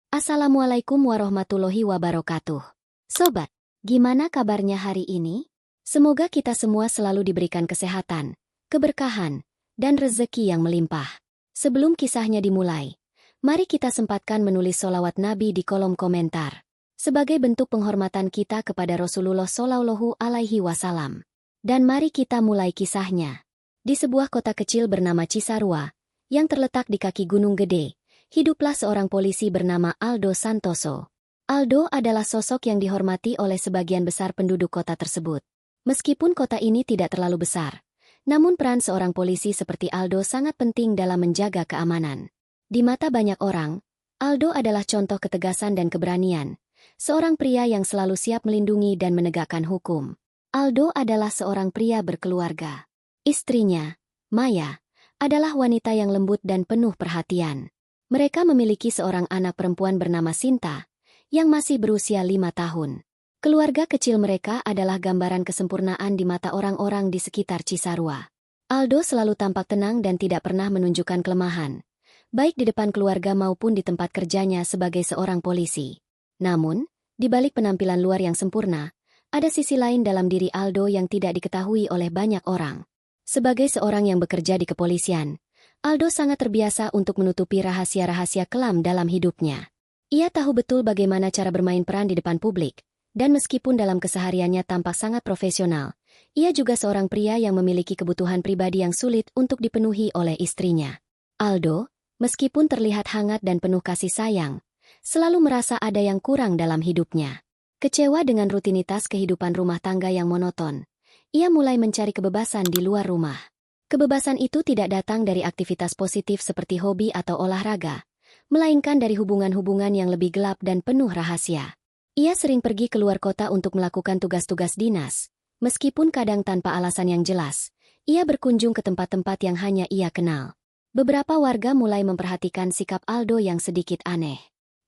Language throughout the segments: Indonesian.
Assalamualaikum warahmatullahi wabarakatuh. Sobat, gimana kabarnya hari ini? Semoga kita semua selalu diberikan kesehatan, keberkahan, dan rezeki yang melimpah. Sebelum kisahnya dimulai, mari kita sempatkan menulis sholawat Nabi di kolom komentar, sebagai bentuk penghormatan kita kepada Rasulullah Shallallahu Alaihi Wasallam. Dan mari kita mulai kisahnya. Di sebuah kota kecil bernama Cisarua, yang terletak di kaki Gunung Gede, hiduplah seorang polisi bernama Aldo Santoso. Aldo adalah sosok yang dihormati oleh sebagian besar penduduk kota tersebut. Meskipun kota ini tidak terlalu besar, namun peran seorang polisi seperti Aldo sangat penting dalam menjaga keamanan. Di mata banyak orang, Aldo adalah contoh ketegasan dan keberanian, seorang pria yang selalu siap melindungi dan menegakkan hukum. Aldo adalah seorang pria berkeluarga. Istrinya, Maya, adalah wanita yang lembut dan penuh perhatian. Mereka memiliki seorang anak perempuan bernama Sinta, yang masih berusia 5 tahun. Keluarga kecil mereka adalah gambaran kesempurnaan di mata orang-orang di sekitar Cisarua. Aldo selalu tampak tenang dan tidak pernah menunjukkan kelemahan, baik di depan keluarga maupun di tempat kerjanya sebagai seorang polisi. Namun, di balik penampilan luar yang sempurna, ada sisi lain dalam diri Aldo yang tidak diketahui oleh banyak orang. Sebagai seorang yang bekerja di kepolisian, Aldo sangat terbiasa untuk menutupi rahasia-rahasia kelam dalam hidupnya. Ia tahu betul bagaimana cara bermain peran di depan publik, dan meskipun dalam kesehariannya tampak sangat profesional, ia juga seorang pria yang memiliki kebutuhan pribadi yang sulit untuk dipenuhi oleh istrinya. Aldo, meskipun terlihat hangat dan penuh kasih sayang, selalu merasa ada yang kurang dalam hidupnya. Kecewa dengan rutinitas kehidupan rumah tangga yang monoton, ia mulai mencari kebebasan di luar rumah. Kebebasan itu tidak datang dari aktivitas positif seperti hobi atau olahraga, melainkan dari hubungan-hubungan yang lebih gelap dan penuh rahasia. Ia sering pergi keluar kota untuk melakukan tugas-tugas dinas, meskipun kadang tanpa alasan yang jelas. Ia berkunjung ke tempat-tempat yang hanya ia kenal. Beberapa warga mulai memperhatikan sikap Aldo yang sedikit aneh.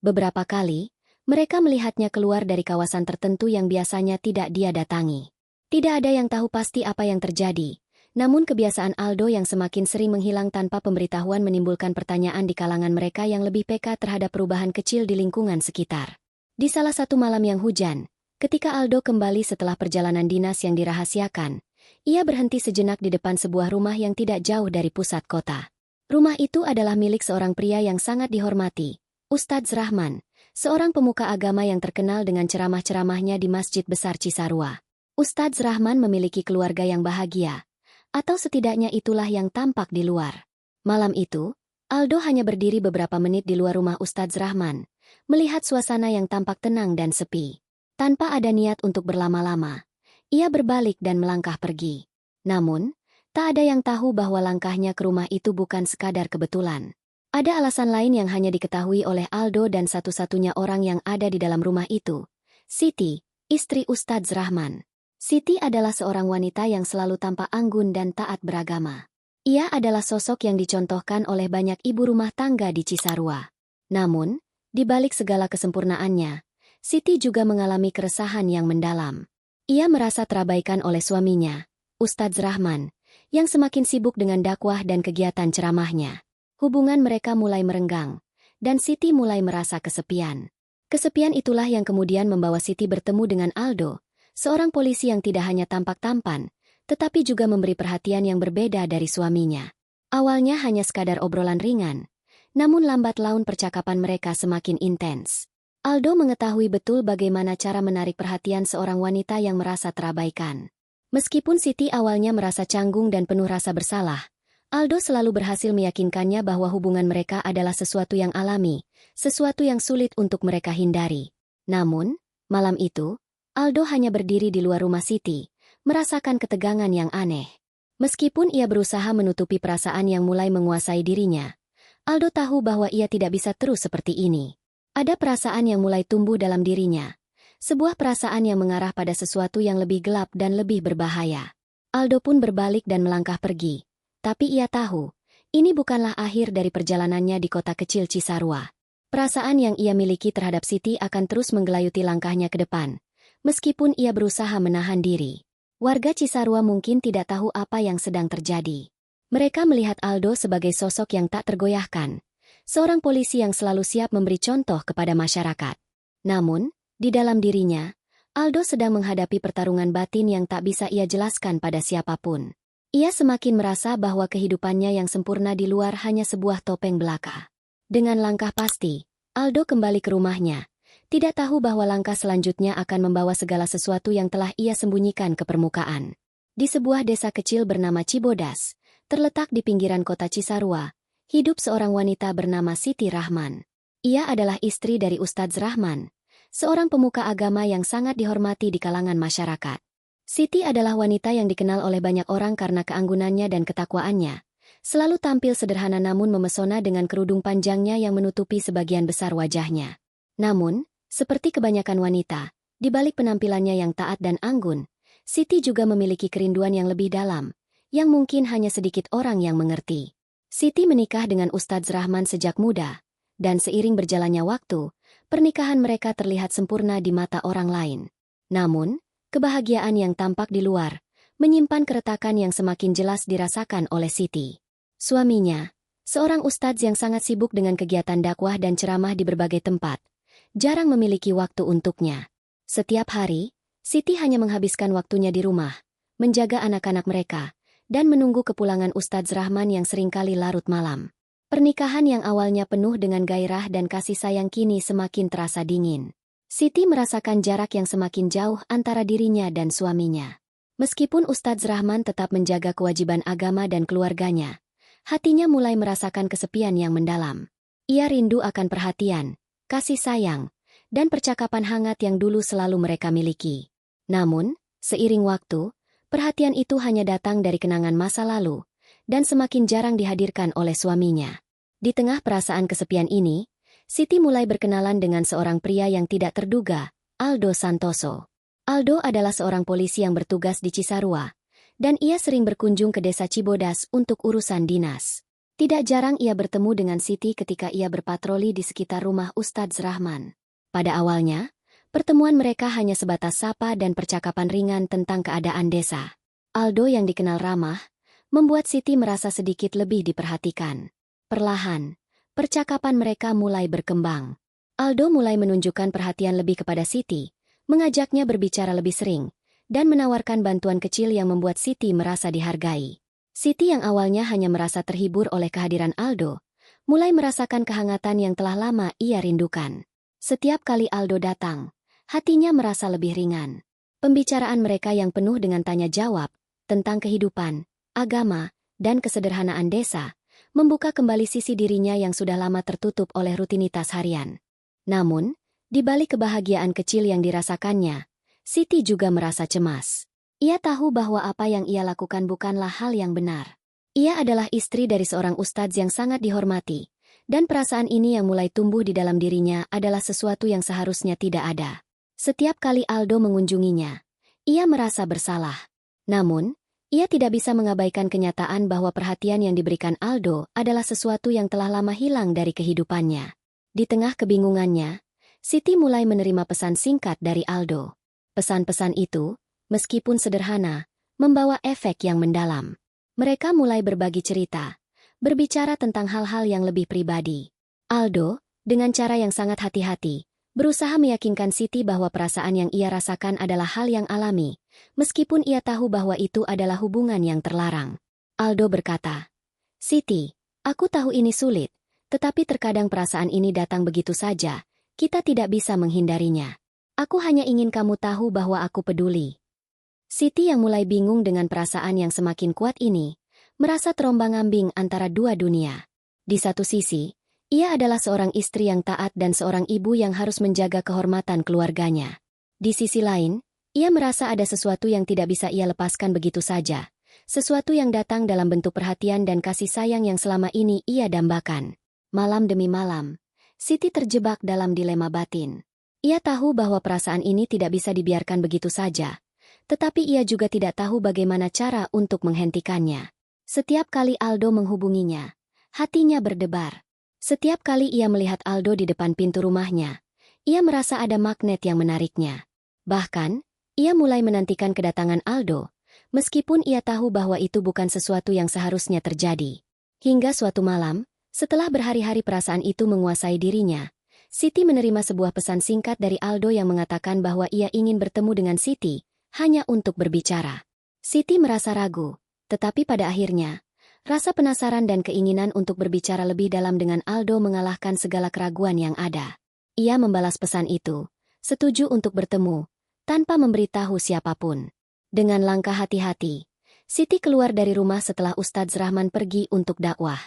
Beberapa kali, mereka melihatnya keluar dari kawasan tertentu yang biasanya tidak dia datangi. Tidak ada yang tahu pasti apa yang terjadi. Namun kebiasaan Aldo yang semakin sering menghilang tanpa pemberitahuan menimbulkan pertanyaan di kalangan mereka yang lebih peka terhadap perubahan kecil di lingkungan sekitar. Di salah satu malam yang hujan, ketika Aldo kembali setelah perjalanan dinas yang dirahasiakan, ia berhenti sejenak di depan sebuah rumah yang tidak jauh dari pusat kota. Rumah itu adalah milik seorang pria yang sangat dihormati, Ustadz Rahman, seorang pemuka agama yang terkenal dengan ceramah-ceramahnya di Masjid Besar Cisarua. Ustadz Rahman memiliki keluarga yang bahagia, atau setidaknya itulah yang tampak di luar. Malam itu, Aldo hanya berdiri beberapa menit di luar rumah Ustadz Rahman, melihat suasana yang tampak tenang dan sepi. Tanpa ada niat untuk berlama-lama, ia berbalik dan melangkah pergi. Namun, tak ada yang tahu bahwa langkahnya ke rumah itu bukan sekadar kebetulan. Ada alasan lain yang hanya diketahui oleh Aldo dan satu-satunya orang yang ada di dalam rumah itu, Siti, istri Ustadz Rahman. Siti adalah seorang wanita yang selalu tampak anggun dan taat beragama. Ia adalah sosok yang dicontohkan oleh banyak ibu rumah tangga di Cisarua. Namun, di balik segala kesempurnaannya, Siti juga mengalami keresahan yang mendalam. Ia merasa terabaikan oleh suaminya, Ustadz Rahman, yang semakin sibuk dengan dakwah dan kegiatan ceramahnya. Hubungan mereka mulai merenggang, dan Siti mulai merasa kesepian. Kesepian itulah yang kemudian membawa Siti bertemu dengan Aldo, seorang polisi yang tidak hanya tampak tampan, tetapi juga memberi perhatian yang berbeda dari suaminya. Awalnya hanya sekadar obrolan ringan, namun lambat laun percakapan mereka semakin intens. Aldo mengetahui betul bagaimana cara menarik perhatian seorang wanita yang merasa terabaikan. Meskipun Siti awalnya merasa canggung dan penuh rasa bersalah, Aldo selalu berhasil meyakinkannya bahwa hubungan mereka adalah sesuatu yang alami, sesuatu yang sulit untuk mereka hindari. Namun, malam itu, Aldo hanya berdiri di luar rumah Siti, merasakan ketegangan yang aneh. Meskipun ia berusaha menutupi perasaan yang mulai menguasai dirinya, Aldo tahu bahwa ia tidak bisa terus seperti ini. Ada perasaan yang mulai tumbuh dalam dirinya, sebuah perasaan yang mengarah pada sesuatu yang lebih gelap dan lebih berbahaya. Aldo pun berbalik dan melangkah pergi, tapi ia tahu, ini bukanlah akhir dari perjalanannya di kota kecil Cisarua. Perasaan yang ia miliki terhadap Siti akan terus menggelayuti langkahnya ke depan. Meskipun ia berusaha menahan diri, warga Cisarua mungkin tidak tahu apa yang sedang terjadi. Mereka melihat Aldo sebagai sosok yang tak tergoyahkan, seorang polisi yang selalu siap memberi contoh kepada masyarakat. Namun, di dalam dirinya, Aldo sedang menghadapi pertarungan batin yang tak bisa ia jelaskan pada siapapun. Ia semakin merasa bahwa kehidupannya yang sempurna di luar hanya sebuah topeng belaka. Dengan langkah pasti, Aldo kembali ke rumahnya, tidak tahu bahwa langkah selanjutnya akan membawa segala sesuatu yang telah ia sembunyikan ke permukaan. Di sebuah desa kecil bernama Cibodas, terletak di pinggiran kota Cisarua, hidup seorang wanita bernama Siti Rahman. Ia adalah istri dari Ustadz Rahman, seorang pemuka agama yang sangat dihormati di kalangan masyarakat. Siti adalah wanita yang dikenal oleh banyak orang karena keanggunannya dan ketakwaannya. Selalu tampil sederhana namun memesona dengan kerudung panjangnya yang menutupi sebagian besar wajahnya. Namun, seperti kebanyakan wanita, di balik penampilannya yang taat dan anggun, Siti juga memiliki kerinduan yang lebih dalam, yang mungkin hanya sedikit orang yang mengerti. Siti menikah dengan Ustadz Rahman sejak muda, dan seiring berjalannya waktu, pernikahan mereka terlihat sempurna di mata orang lain. Namun, kebahagiaan yang tampak di luar, menyimpan keretakan yang semakin jelas dirasakan oleh Siti. Suaminya, seorang ustadz yang sangat sibuk dengan kegiatan dakwah dan ceramah di berbagai tempat, jarang memiliki waktu untuknya. Setiap hari, Siti hanya menghabiskan waktunya di rumah, menjaga anak-anak mereka, dan menunggu kepulangan Ustadz Rahman yang seringkali larut malam. Pernikahan yang awalnya penuh dengan gairah dan kasih sayang kini semakin terasa dingin. Siti merasakan jarak yang semakin jauh antara dirinya dan suaminya. Meskipun Ustadz Rahman tetap menjaga kewajiban agama dan keluarganya, hatinya mulai merasakan kesepian yang mendalam. Ia rindu akan perhatian, kasih sayang, dan percakapan hangat yang dulu selalu mereka miliki. Namun, seiring waktu, perhatian itu hanya datang dari kenangan masa lalu, dan semakin jarang dihadirkan oleh suaminya. Di tengah perasaan kesepian ini, Siti mulai berkenalan dengan seorang pria yang tidak terduga, Aldo Santoso. Aldo adalah seorang polisi yang bertugas di Cisarua, dan ia sering berkunjung ke desa Cibodas untuk urusan dinas. Tidak jarang ia bertemu dengan Siti ketika ia berpatroli di sekitar rumah Ustadz Rahman. Pada awalnya, pertemuan mereka hanya sebatas sapa dan percakapan ringan tentang keadaan desa. Aldo yang dikenal ramah, membuat Siti merasa sedikit lebih diperhatikan. Perlahan, percakapan mereka mulai berkembang. Aldo mulai menunjukkan perhatian lebih kepada Siti, mengajaknya berbicara lebih sering, dan menawarkan bantuan kecil yang membuat Siti merasa dihargai. Siti yang awalnya hanya merasa terhibur oleh kehadiran Aldo, mulai merasakan kehangatan yang telah lama ia rindukan. Setiap kali Aldo datang, hatinya merasa lebih ringan. Pembicaraan mereka yang penuh dengan tanya jawab, tentang kehidupan, agama, dan kesederhanaan desa, membuka kembali sisi dirinya yang sudah lama tertutup oleh rutinitas harian. Namun, di balik kebahagiaan kecil yang dirasakannya, Siti juga merasa cemas. Ia tahu bahwa apa yang ia lakukan bukanlah hal yang benar. Ia adalah istri dari seorang ustadz yang sangat dihormati, dan perasaan ini yang mulai tumbuh di dalam dirinya adalah sesuatu yang seharusnya tidak ada. Setiap kali Aldo mengunjunginya, ia merasa bersalah. Namun, ia tidak bisa mengabaikan kenyataan bahwa perhatian yang diberikan Aldo adalah sesuatu yang telah lama hilang dari kehidupannya. Di tengah kebingungannya, Siti mulai menerima pesan singkat dari Aldo. Pesan-pesan itu, meskipun sederhana, membawa efek yang mendalam. Mereka mulai berbagi cerita, berbicara tentang hal-hal yang lebih pribadi. Aldo, dengan cara yang sangat hati-hati, berusaha meyakinkan Siti bahwa perasaan yang ia rasakan adalah hal yang alami, meskipun ia tahu bahwa itu adalah hubungan yang terlarang. Aldo berkata, "Siti, aku tahu ini sulit, tetapi terkadang perasaan ini datang begitu saja, kita tidak bisa menghindarinya. Aku hanya ingin kamu tahu bahwa aku peduli." Siti yang mulai bingung dengan perasaan yang semakin kuat ini, merasa terombang-ambing antara dua dunia. Di satu sisi, ia adalah seorang istri yang taat dan seorang ibu yang harus menjaga kehormatan keluarganya. Di sisi lain, ia merasa ada sesuatu yang tidak bisa ia lepaskan begitu saja, sesuatu yang datang dalam bentuk perhatian dan kasih sayang yang selama ini ia dambakan. Malam demi malam, Siti terjebak dalam dilema batin. Ia tahu bahwa perasaan ini tidak bisa dibiarkan begitu saja, tetapi ia juga tidak tahu bagaimana cara untuk menghentikannya. Setiap kali Aldo menghubunginya, hatinya berdebar. Setiap kali ia melihat Aldo di depan pintu rumahnya, ia merasa ada magnet yang menariknya. Bahkan, ia mulai menantikan kedatangan Aldo, meskipun ia tahu bahwa itu bukan sesuatu yang seharusnya terjadi. Hingga suatu malam, Setelah berhari-hari perasaan itu menguasai dirinya, Siti menerima sebuah pesan singkat dari Aldo yang mengatakan bahwa ia ingin bertemu dengan Siti, hanya untuk berbicara. Siti merasa ragu, tetapi pada akhirnya, rasa penasaran dan keinginan untuk berbicara lebih dalam dengan Aldo mengalahkan segala keraguan yang ada. Ia membalas pesan itu, setuju untuk bertemu, tanpa memberitahu siapapun. Dengan langkah hati-hati, Siti keluar dari rumah setelah Ustadz Rahman pergi untuk dakwah.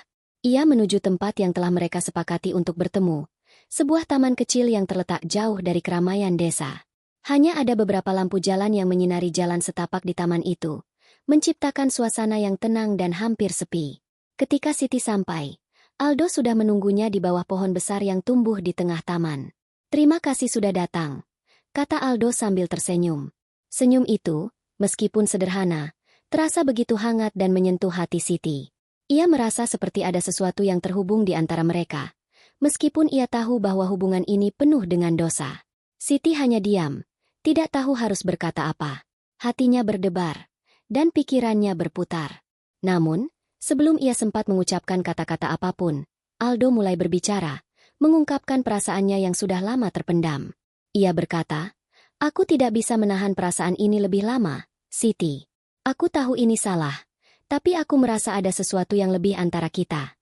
Ia menuju tempat yang telah mereka sepakati untuk bertemu, sebuah taman kecil yang terletak jauh dari keramaian desa. Hanya ada beberapa lampu jalan yang menyinari jalan setapak di taman itu, menciptakan suasana yang tenang dan hampir sepi. Ketika Siti sampai, Aldo sudah menunggunya di bawah pohon besar yang tumbuh di tengah taman. "Terima kasih sudah datang," kata Aldo sambil tersenyum. Senyum itu, meskipun sederhana, terasa begitu hangat dan menyentuh hati Siti. Ia merasa seperti ada sesuatu yang terhubung di antara mereka, meskipun ia tahu bahwa hubungan ini penuh dengan dosa. Siti hanya diam, tidak tahu harus berkata apa. Hatinya berdebar, dan pikirannya berputar. Namun, sebelum ia sempat mengucapkan kata-kata apapun, Aldo mulai berbicara, mengungkapkan perasaannya yang sudah lama terpendam. Ia berkata, "Aku tidak bisa menahan perasaan ini lebih lama, Siti. Aku tahu ini salah. Tapi aku merasa ada sesuatu yang lebih antara kita."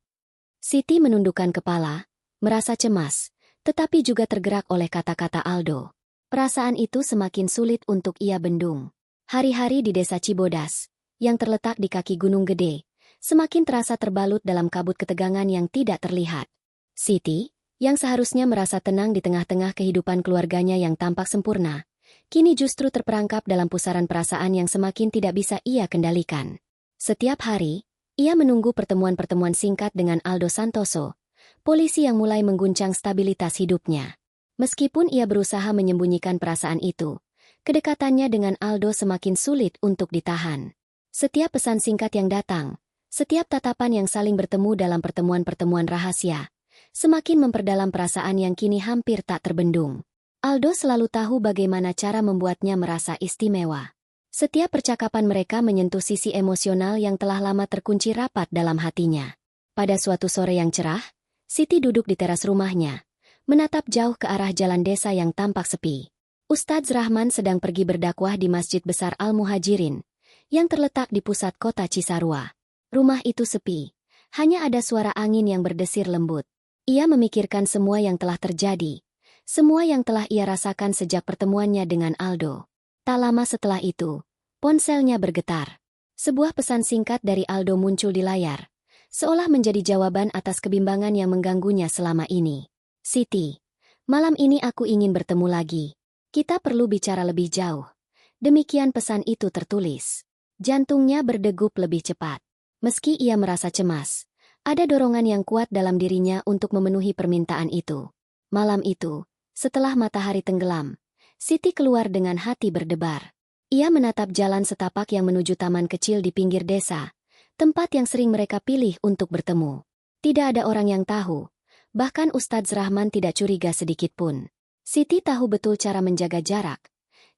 Siti menundukkan kepala, merasa cemas, tetapi juga tergerak oleh kata-kata Aldo. Perasaan itu semakin sulit untuk ia bendung. Hari-hari di desa Cibodas, yang terletak di kaki Gunung Gede, semakin terasa terbalut dalam kabut ketegangan yang tidak terlihat. Siti, yang seharusnya merasa tenang di tengah-tengah kehidupan keluarganya yang tampak sempurna, kini justru terperangkap dalam pusaran perasaan yang semakin tidak bisa ia kendalikan. Setiap hari, ia menunggu pertemuan-pertemuan singkat dengan Aldo Santoso, polisi yang mulai mengguncang stabilitas hidupnya. Meskipun ia berusaha menyembunyikan perasaan itu, kedekatannya dengan Aldo semakin sulit untuk ditahan. Setiap pesan singkat yang datang, setiap tatapan yang saling bertemu dalam pertemuan-pertemuan rahasia, semakin memperdalam perasaan yang kini hampir tak terbendung. Aldo selalu tahu bagaimana cara membuatnya merasa istimewa. Setiap percakapan mereka menyentuh sisi emosional yang telah lama terkunci rapat dalam hatinya. Pada suatu sore yang cerah, Siti duduk di teras rumahnya, menatap jauh ke arah jalan desa yang tampak sepi. Ustadz Rahman sedang pergi berdakwah di Masjid Besar Al-Muhajirin, yang terletak di pusat kota Cisarua. Rumah itu sepi, hanya ada suara angin yang berdesir lembut. Ia memikirkan semua yang telah terjadi, semua yang telah ia rasakan sejak pertemuannya dengan Aldo. Tak lama setelah itu, ponselnya bergetar. Sebuah pesan singkat dari Aldo muncul di layar, seolah menjadi jawaban atas kebimbangan yang mengganggunya selama ini. "Siti, malam ini aku ingin bertemu lagi. Kita perlu bicara lebih jauh." Demikian pesan itu tertulis. Jantungnya berdegup lebih cepat. Meski ia merasa cemas, ada dorongan yang kuat dalam dirinya untuk memenuhi permintaan itu. Malam itu, setelah matahari tenggelam, Siti keluar dengan hati berdebar. Ia menatap jalan setapak yang menuju taman kecil di pinggir desa, tempat yang sering mereka pilih untuk bertemu. Tidak ada orang yang tahu, bahkan Ustadz Rahman tidak curiga sedikit pun. Siti tahu betul cara menjaga jarak,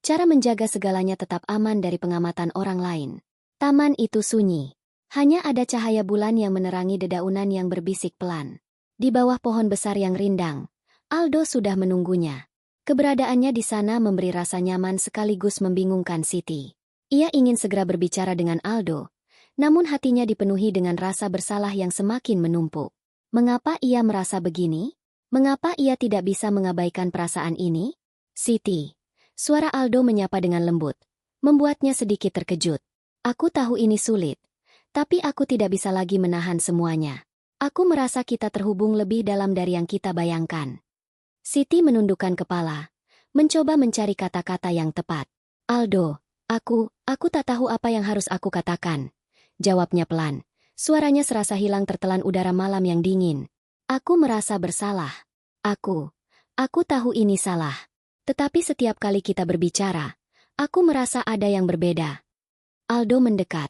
cara menjaga segalanya tetap aman dari pengamatan orang lain. Taman itu sunyi. Hanya ada cahaya bulan yang menerangi dedaunan yang berbisik pelan. Di bawah pohon besar yang rindang, Aldo sudah menunggunya. Keberadaannya di sana memberi rasa nyaman sekaligus membingungkan Siti. Ia ingin segera berbicara dengan Aldo, namun hatinya dipenuhi dengan rasa bersalah yang semakin menumpuk. Mengapa ia merasa begini? Mengapa ia tidak bisa mengabaikan perasaan ini? "Siti," suara Aldo menyapa dengan lembut, membuatnya sedikit terkejut. "Aku tahu ini sulit, tapi aku tidak bisa lagi menahan semuanya. Aku merasa kita terhubung lebih dalam dari yang kita bayangkan." Siti menundukkan kepala, mencoba mencari kata-kata yang tepat. "Aldo, aku tak tahu apa yang harus aku katakan," jawabnya pelan. Suaranya serasa hilang tertelan udara malam yang dingin. "Aku merasa bersalah. Aku tahu ini salah. Tetapi setiap kali kita berbicara, aku merasa ada yang berbeda." Aldo mendekat,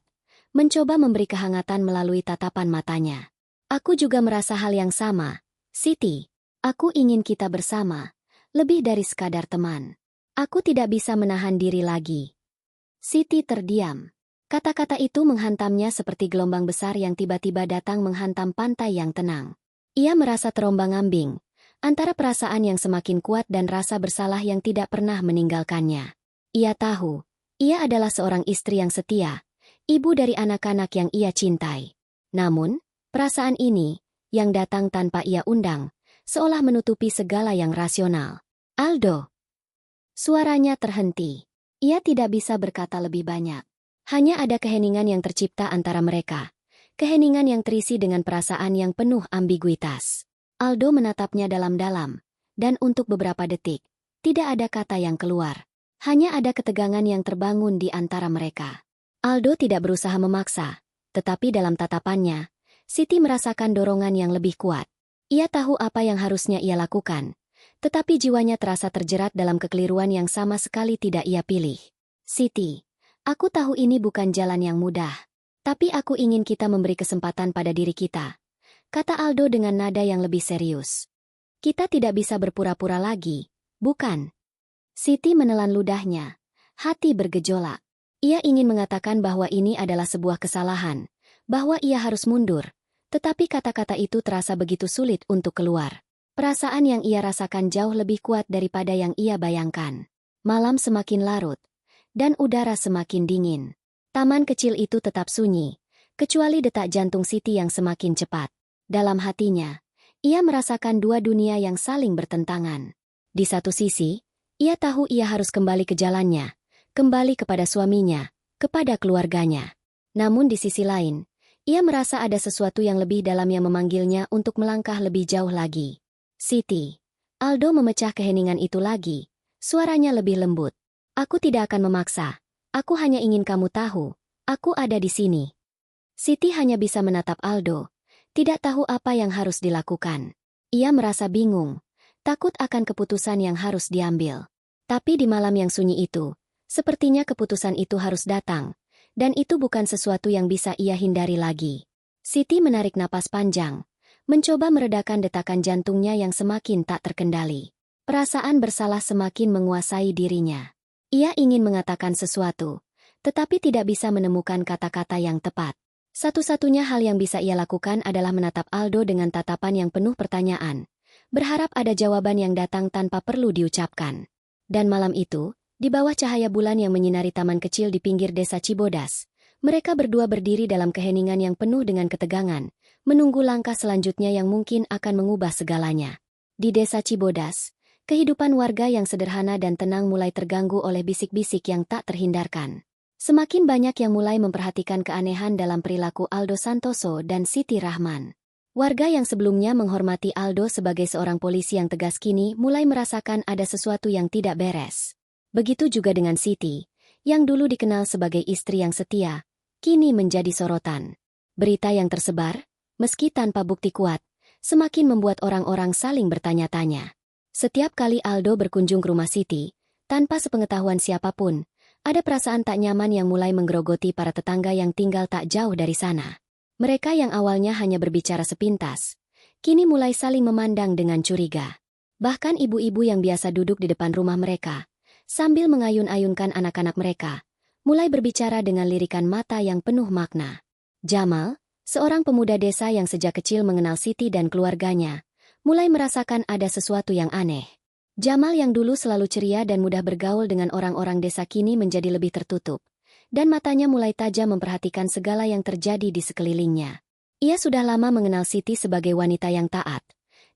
mencoba memberi kehangatan melalui tatapan matanya. "Aku juga merasa hal yang sama, Siti. Aku ingin kita bersama, lebih dari sekadar teman. Aku tidak bisa menahan diri lagi." Siti terdiam. Kata-kata itu menghantamnya seperti gelombang besar yang tiba-tiba datang menghantam pantai yang tenang. Ia merasa terombang-ambing, antara perasaan yang semakin kuat dan rasa bersalah yang tidak pernah meninggalkannya. Ia tahu, ia adalah seorang istri yang setia, ibu dari anak-anak yang ia cintai. Namun, perasaan ini, yang datang tanpa ia undang, seolah menutupi segala yang rasional. Aldo. Suaranya terhenti. Ia tidak bisa berkata lebih banyak. Hanya ada keheningan yang tercipta antara mereka. Keheningan yang terisi dengan perasaan yang penuh ambiguitas. Aldo menatapnya dalam-dalam, dan untuk beberapa detik, tidak ada kata yang keluar. Hanya ada ketegangan yang terbangun di antara mereka. Aldo tidak berusaha memaksa, tetapi dalam tatapannya, Siti merasakan dorongan yang lebih kuat. Ia tahu apa yang harusnya ia lakukan, tetapi jiwanya terasa terjerat dalam kekeliruan yang sama sekali tidak ia pilih. Siti, aku tahu ini bukan jalan yang mudah. Tapi aku ingin kita memberi kesempatan pada diri kita, kata Aldo dengan nada yang lebih serius. Kita tidak bisa berpura-pura lagi, bukan? Siti menelan ludahnya. Hati bergejolak. Ia ingin mengatakan bahwa ini adalah sebuah kesalahan, bahwa ia harus mundur, tetapi kata-kata itu terasa begitu sulit untuk keluar. Perasaan yang ia rasakan jauh lebih kuat daripada yang ia bayangkan. Malam semakin larut, dan udara semakin dingin. Taman kecil itu tetap sunyi, kecuali detak jantung Siti yang semakin cepat. Dalam hatinya, ia merasakan dua dunia yang saling bertentangan. Di satu sisi, ia tahu ia harus kembali ke jalannya, kembali kepada suaminya, kepada keluarganya. Namun di sisi lain, ia merasa ada sesuatu yang lebih dalam yang memanggilnya untuk melangkah lebih jauh lagi. Siti. Aldo memecah keheningan itu lagi, suaranya lebih lembut. Aku tidak akan memaksa. Aku hanya ingin kamu tahu, aku ada di sini. Siti hanya bisa menatap Aldo, tidak tahu apa yang harus dilakukan. Ia merasa bingung, takut akan keputusan yang harus diambil. Tapi di malam yang sunyi itu, sepertinya keputusan itu harus datang, dan itu bukan sesuatu yang bisa ia hindari lagi. Siti menarik napas panjang, mencoba meredakan detakan jantungnya yang semakin tak terkendali. Perasaan bersalah semakin menguasai dirinya. Ia ingin mengatakan sesuatu, tetapi tidak bisa menemukan kata-kata yang tepat. Satu-satunya hal yang bisa ia lakukan adalah menatap Aldo dengan tatapan yang penuh pertanyaan, berharap ada jawaban yang datang tanpa perlu diucapkan. Dan malam itu, di bawah cahaya bulan yang menyinari taman kecil di pinggir desa Cibodas, mereka berdua berdiri dalam keheningan yang penuh dengan ketegangan, menunggu langkah selanjutnya yang mungkin akan mengubah segalanya. Di desa Cibodas, kehidupan warga yang sederhana dan tenang mulai terganggu oleh bisik-bisik yang tak terhindarkan. Semakin banyak yang mulai memperhatikan keanehan dalam perilaku Aldo Santoso dan Siti Rahman. Warga yang sebelumnya menghormati Aldo sebagai seorang polisi yang tegas kini mulai merasakan ada sesuatu yang tidak beres. Begitu juga dengan Siti, yang dulu dikenal sebagai istri yang setia, kini menjadi sorotan. Berita yang tersebar, meski tanpa bukti kuat, semakin membuat orang-orang saling bertanya-tanya. Setiap kali Aldo berkunjung ke rumah Siti, tanpa sepengetahuan siapapun, ada perasaan tak nyaman yang mulai menggerogoti para tetangga yang tinggal tak jauh dari sana. Mereka yang awalnya hanya berbicara sepintas, kini mulai saling memandang dengan curiga. Bahkan ibu-ibu yang biasa duduk di depan rumah mereka, sambil mengayun-ayunkan anak-anak mereka, mulai berbicara dengan lirikan mata yang penuh makna. Jamal, seorang pemuda desa yang sejak kecil mengenal Siti dan keluarganya, mulai merasakan ada sesuatu yang aneh. Jamal yang dulu selalu ceria dan mudah bergaul dengan orang-orang desa kini menjadi lebih tertutup, dan matanya mulai tajam memperhatikan segala yang terjadi di sekelilingnya. Ia sudah lama mengenal Siti sebagai wanita yang taat,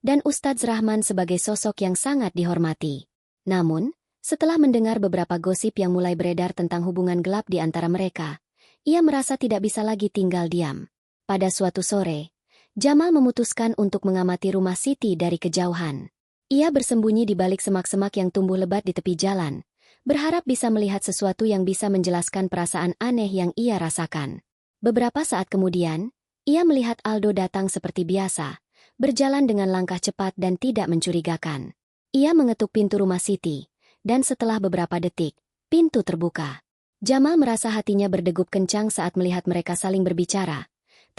dan Ustadz Rahman sebagai sosok yang sangat dihormati. Namun, setelah mendengar beberapa gosip yang mulai beredar tentang hubungan gelap di antara mereka, ia merasa tidak bisa lagi tinggal diam. Pada suatu sore, Jamal memutuskan untuk mengamati rumah Siti dari kejauhan. Ia bersembunyi di balik semak-semak yang tumbuh lebat di tepi jalan, berharap bisa melihat sesuatu yang bisa menjelaskan perasaan aneh yang ia rasakan. Beberapa saat kemudian, ia melihat Aldo datang seperti biasa, berjalan dengan langkah cepat dan tidak mencurigakan. Ia mengetuk pintu rumah Siti, dan setelah beberapa detik, pintu terbuka. Jamal merasa hatinya berdegup kencang saat melihat mereka saling berbicara,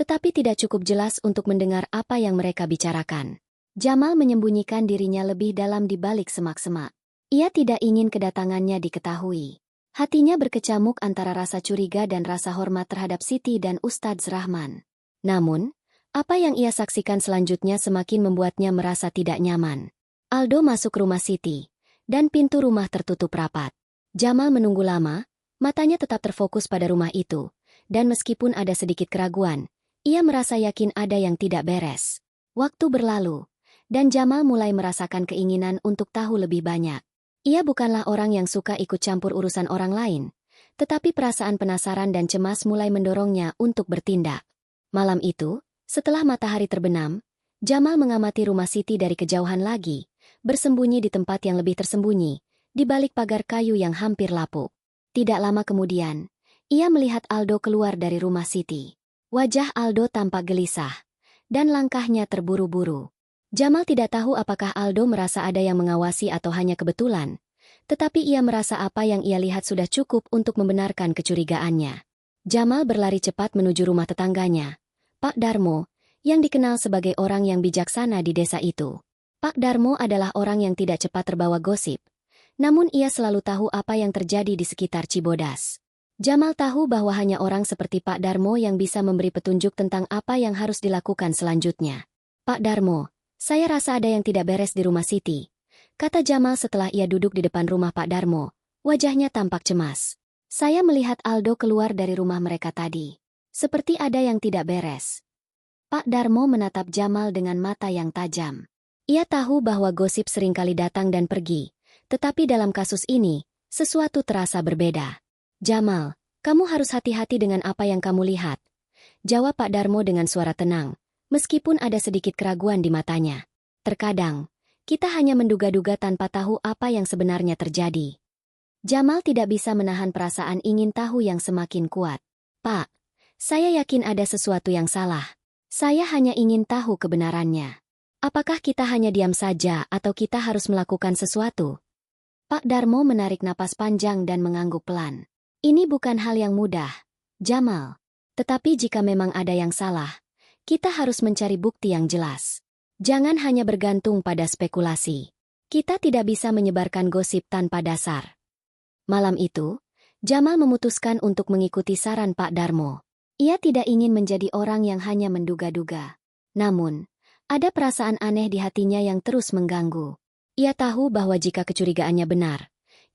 tetapi tidak cukup jelas untuk mendengar apa yang mereka bicarakan. Jamal menyembunyikan dirinya lebih dalam di balik semak-semak. Ia tidak ingin kedatangannya diketahui. Hatinya berkecamuk antara rasa curiga dan rasa hormat terhadap Siti dan Ustadz Rahman. Namun, Apa yang ia saksikan selanjutnya semakin membuatnya merasa tidak nyaman. Aldo masuk rumah Siti, dan pintu rumah tertutup rapat. Jamal menunggu lama, matanya tetap terfokus pada rumah itu, dan meskipun ada sedikit keraguan, ia merasa yakin ada yang tidak beres. Waktu berlalu, dan Jamal mulai merasakan keinginan untuk tahu lebih banyak. Ia bukanlah orang yang suka ikut campur urusan orang lain, tetapi perasaan penasaran dan cemas mulai mendorongnya untuk bertindak. Malam itu, setelah matahari terbenam, Jamal mengamati rumah Siti dari kejauhan lagi, bersembunyi di tempat yang lebih tersembunyi, di balik pagar kayu yang hampir lapuk. Tidak lama kemudian, ia melihat Aldo keluar dari rumah Siti. Wajah Aldo tampak gelisah, dan langkahnya terburu-buru. Jamal tidak tahu apakah Aldo merasa ada yang mengawasi atau hanya kebetulan, tetapi ia merasa apa yang ia lihat sudah cukup untuk membenarkan kecurigaannya. Jamal berlari cepat menuju rumah tetangganya, Pak Darmo, yang dikenal sebagai orang yang bijaksana di desa itu. Pak Darmo adalah orang yang tidak cepat terbawa gosip, namun ia selalu tahu apa yang terjadi di sekitar Cibodas. Jamal tahu bahwa hanya orang seperti Pak Darmo yang bisa memberi petunjuk tentang apa yang harus dilakukan selanjutnya. Pak Darmo, saya rasa ada yang tidak beres di rumah Siti, kata Jamal setelah ia duduk di depan rumah Pak Darmo. Wajahnya tampak cemas. Saya melihat Aldo keluar dari rumah mereka tadi. Seperti ada yang tidak beres. Pak Darmo menatap Jamal dengan mata yang tajam. Ia tahu bahwa gosip seringkali datang dan pergi, tetapi dalam kasus ini, sesuatu terasa berbeda. Jamal, kamu harus hati-hati dengan apa yang kamu lihat, jawab Pak Darmo dengan suara tenang, meskipun ada sedikit keraguan di matanya. Terkadang, kita hanya menduga-duga tanpa tahu apa yang sebenarnya terjadi. Jamal tidak bisa menahan perasaan ingin tahu yang semakin kuat. Pak, saya yakin ada sesuatu yang salah. Saya hanya ingin tahu kebenarannya. Apakah kita hanya diam saja atau kita harus melakukan sesuatu? Pak Darmo menarik napas panjang dan mengangguk pelan. Ini bukan hal yang mudah, Jamal. Tetapi jika memang ada yang salah, kita harus mencari bukti yang jelas. Jangan hanya bergantung pada spekulasi. Kita tidak bisa menyebarkan gosip tanpa dasar. Malam itu, Jamal memutuskan untuk mengikuti saran Pak Darmo. Ia tidak ingin menjadi orang yang hanya menduga-duga. Namun, ada perasaan aneh di hatinya yang terus mengganggu. Ia tahu bahwa jika kecurigaannya benar,